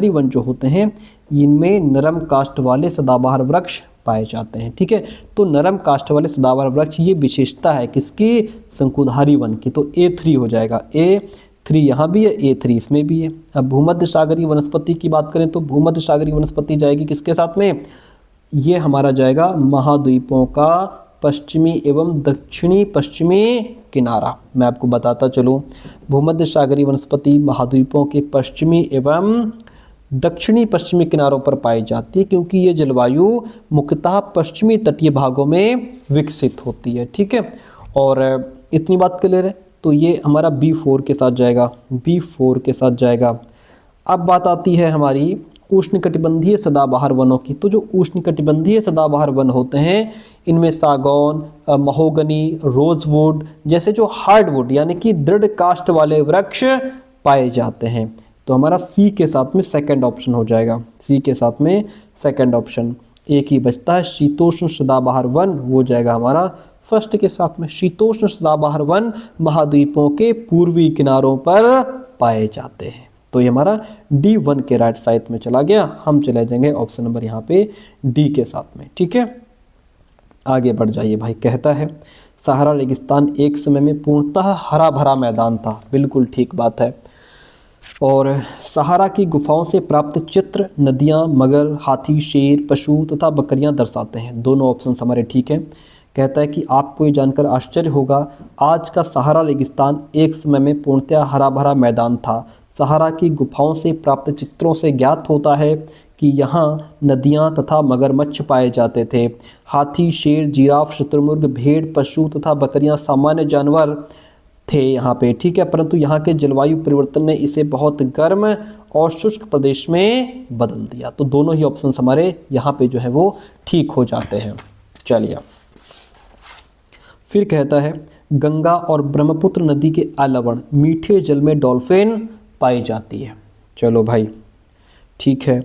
वन जो होते हैं इनमें नरम काष्ठ वाले सदाबहार वृक्ष पाए जाते हैं। ठीक है, तो नरम काष्ठ वाले सदाबहार वृक्ष ये विशेषता है किसकी, शंकुधारी वन की। तो A3 हो जाएगा। A3 यहाँ भी है, A3 इसमें भी है। अब भूमध्य सागरीय वनस्पति की बात करें तो भूमध्य सागरीय वनस्पति जाएगी किसके साथ में, ये हमारा जाएगा महाद्वीपों का पश्चिमी एवं दक्षिणी पश्चिमी किनारा। मैं आपको बताता चलूँ, भूमध्य सागरीय वनस्पति महाद्वीपों के पश्चिमी एवं दक्षिणी पश्चिमी किनारों पर पाई जाती है, क्योंकि ये जलवायु मुख्यतः पश्चिमी तटीय भागों में विकसित होती है। ठीक है, और इतनी बात क्लियर है, तो ये हमारा B4 के साथ जाएगा, B4 के साथ जाएगा। अब बात आती है हमारी उष्णकटिबंधीय सदाबहार वनों की। तो जो उष्णकटिबंधीय सदाबहार वन होते हैं इनमें सागौन, महोगनी, रोजवुड जैसे जो हार्डवुड यानी कि दृढ़ काष्ठ वाले वृक्ष पाए जाते हैं। तो हमारा सी के साथ में सेकंड ऑप्शन हो जाएगा, सी के साथ में सेकंड ऑप्शन। एक ही बचता है शीतोष्ण सदाबहार वन, वो जाएगा हमारा फर्स्ट के साथ में। शीतोष्ण सदाबहार वन महाद्वीपों के पूर्वी किनारों पर पाए जाते हैं। तो ये हमारा D1 के राइट साइड में चला गया। हम चले जाएंगे ऑप्शन नंबर यहाँ पे D के साथ में। ठीक है, आगे बढ़ जाइए भाई। कहता है सहारा रेगिस्तान एक समय में पूर्णतः हरा भरा मैदान था। बिल्कुल ठीक बात है। और सहारा की गुफाओं से प्राप्त चित्र नदियाँ, मगर, हाथी, शेर, पशु तथा बकरियाँ दर्शाते हैं। दोनों ऑप्शन हमारे ठीक हैं। कहता है कि आपको ये जानकर आश्चर्य होगा, आज का सहारा रेगिस्तान एक समय में पूर्णतः हरा भरा मैदान था। सहारा की गुफाओं से प्राप्त चित्रों से ज्ञात होता है कि यहाँ नदियाँ तथा मगरमच्छ पाए जाते थे। हाथी, शेर, जिराफ, शुतुरमुर्ग, भेड़, पशु तथा बकरियाँ सामान्य जानवर थे यहाँ पे। ठीक है, परंतु यहाँ के जलवायु परिवर्तन ने इसे बहुत गर्म और शुष्क प्रदेश में बदल दिया। तो दोनों ही ऑप्शन हमारे यहाँ पे जो है वो ठीक हो जाते हैं। चलिए फिर कहता है गंगा और ब्रह्मपुत्र नदी के अलावा मीठे जल में डॉल्फिन पाई जाती है। चलो भाई ठीक है,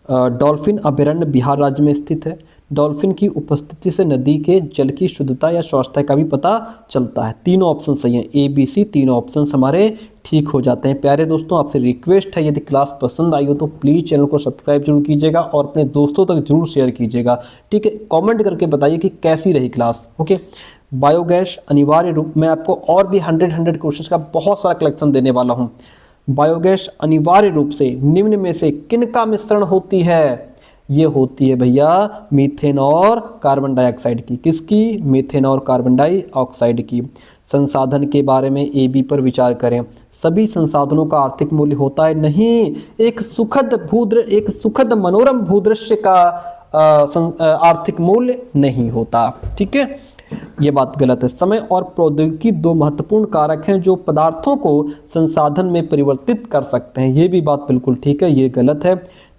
डॉल्फिन अभयारण्य बिहार राज्य में स्थित है। डॉल्फिन की उपस्थिति से नदी के जल की शुद्धता या स्वास्थ्य का भी पता चलता है। तीनों ऑप्शन सही हैं, ए बी सी तीनों ऑप्शन हमारे ठीक हो जाते हैं। प्यारे दोस्तों, आपसे रिक्वेस्ट है, यदि क्लास पसंद आई हो तो प्लीज़ चैनल को सब्सक्राइब जरूर कीजिएगा और अपने दोस्तों तक जरूर शेयर कीजिएगा। ठीक है, कमेंट करके बताइए कि कैसी रही क्लास। ओके, बायोगैस अनिवार्य रूप में आपको और भी 100 क्वेश्चन का बहुत सारा कलेक्शन देने वाला हूँ। बायोगैस अनिवार्य रूप से निम्न में से किनका मिश्रण होती है? ये होती है भैया मीथेन और कार्बन डाइऑक्साइड की। किसकी? मीथेन और कार्बन डाइऑक्साइड की। संसाधन के बारे में ए बी पर विचार करें। सभी संसाधनों का आर्थिक मूल्य होता है? नहीं, एक सुखद मनोरम भूदृश्य का आर्थिक मूल्य नहीं होता। ठीक है, ये बात गलत है। समय और प्रौद्योगिकी दो महत्वपूर्ण कारक हैं जो पदार्थों को संसाधन में परिवर्तित कर सकते हैं। ये भी बात बिल्कुल ठीक है, ये गलत है।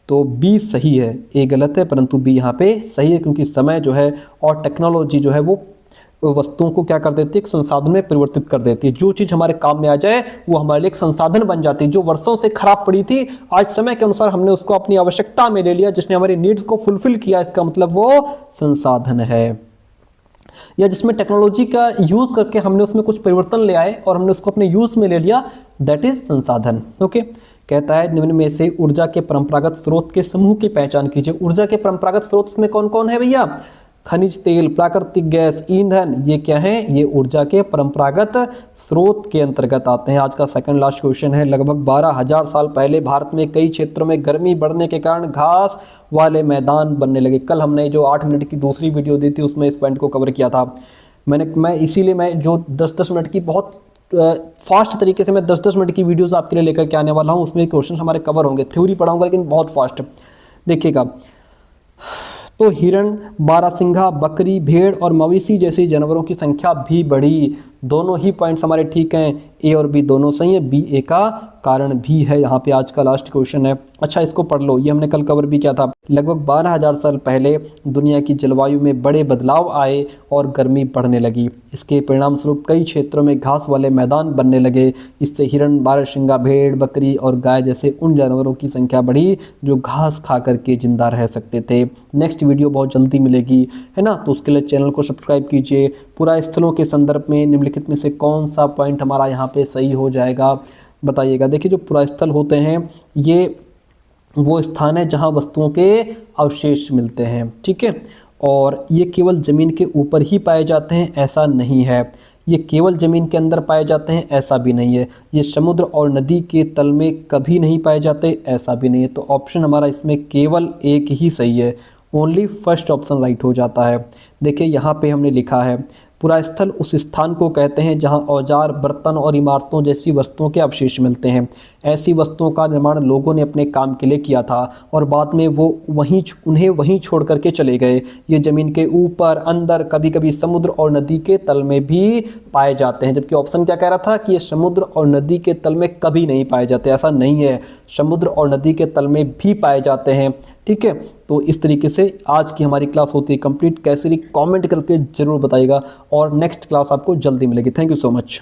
तो बी सही है, ए गलत है, परंतु बी यहाँ पे सही है, क्योंकि समय जो है और टेक्नोलॉजी जो है वो वस्तुओं को क्या कर देती है? एक संसाधन में परिवर्तित कर देती है। जो चीज़ हमारे काम में आ जाए वो हमारे लिए एक संसाधन बन जाती है। जो वर्षों से खराब पड़ी थी, आज समय के अनुसार हमने उसको अपनी आवश्यकता में ले लिया, जिसने हमारी नीड्स को फुलफिल किया, इसका मतलब वो संसाधन है। या जिसमें टेक्नोलॉजी का यूज़ करके हमने उसमें कुछ परिवर्तन ले आए और हमने उसको अपने यूज़ में ले लिया, दैट इज संसाधन। ओके, कहता है निम्न में से ऊर्जा के परंपरागत स्रोत के समूह की पहचान कीजिए। ऊर्जा के परंपरागत स्रोत इसमें कौन कौन है भैया? खनिज तेल, प्राकृतिक गैस, ईंधन, ये क्या है? ये ऊर्जा के परंपरागत स्रोत के अंतर्गत आते हैं। आज का सेकंड लास्ट क्वेश्चन है। लगभग 12,000 साल पहले भारत में कई क्षेत्रों में गर्मी बढ़ने के कारण घास वाले मैदान बनने लगे। कल हमने जो 8 मिनट की दूसरी वीडियो दी थी उसमें इस पॉइंट को कवर किया था। मैं इसीलिए मैं जो 10-10 मिनट की बहुत फास्ट तरीके से मैं 10-10 मिनट की वीडियोस आपके लिए लेकर के आने वाला हूँ। उसमें क्वेश्चन हमारे कवर होंगे, थ्योरी पढ़ाऊंगा लेकिन बहुत फास्ट। देखिएगा, तो हिरण, बारहसिंघा, बकरी, भेड़ और मवेशी जैसे जानवरों की संख्या भी बढ़ी। दोनों ही पॉइंट्स हमारे ठीक हैं, ए और बी दोनों सही है, बी ए का कारण भी है। यहाँ पे आज का लास्ट क्वेश्चन है। अच्छा, इसको पढ़ लो, ये हमने कल कवर भी किया था। लगभग 12,000 साल पहले दुनिया की जलवायु में बड़े बदलाव आए और गर्मी बढ़ने लगी। इसके परिणाम स्वरूप कई क्षेत्रों में घास वाले मैदान बनने लगे। इससे हिरण, बारहसिंघा, भेड़, बकरी और गाय जैसे उन जानवरों की संख्या बढ़ी जो घास खा करके जिंदा रह सकते थे। नेक्स्ट वीडियो बहुत जल्दी मिलेगी, है ना? तो उसके लिए चैनल को सब्सक्राइब कीजिए। पूरा स्थलों के संदर्भ में निम्नलिखित में से कौन सा पॉइंट हमारा यहाँ पे सही हो जाएगा, बताइएगा। देखिए, जो पुरास्थल होते हैं ये वो स्थान है जहाँ वस्तुओं के अवशेष मिलते हैं। ठीक है, और ये केवल ज़मीन के ऊपर ही पाए जाते हैं, ऐसा नहीं है। ये केवल ज़मीन के अंदर पाए जाते हैं, ऐसा भी नहीं है। ये समुद्र और नदी के तल में कभी नहीं पाए जाते, ऐसा भी नहीं है। तो ऑप्शन हमारा इसमें केवल एक ही सही है, ओनली फर्स्ट ऑप्शन राइट हो जाता है। देखिए, यहाँ पे हमने लिखा है पुरास्थल उस स्थान को कहते हैं जहाँ औजार, बर्तन और इमारतों जैसी वस्तुओं के अवशेष मिलते हैं। ऐसी वस्तुओं का निर्माण लोगों ने अपने काम के लिए किया था और बाद में वो उन्हें वहीं छोड़ करके चले गए। ये ज़मीन के ऊपर, अंदर, कभी कभी समुद्र और नदी के तल में भी पाए जाते हैं। जबकि ऑप्शन क्या कह रहा था कि ये समुद्र और नदी के तल में कभी नहीं पाए जाते, ऐसा नहीं है, समुद्र और नदी के तल में भी पाए जाते हैं। ठीक है, तो इस तरीके से आज की हमारी क्लास होती है कंप्लीट। कैसे रही कमेंट करके ज़रूर बताइएगा और नेक्स्ट क्लास आपको जल्दी मिलेगी। Thank you so much.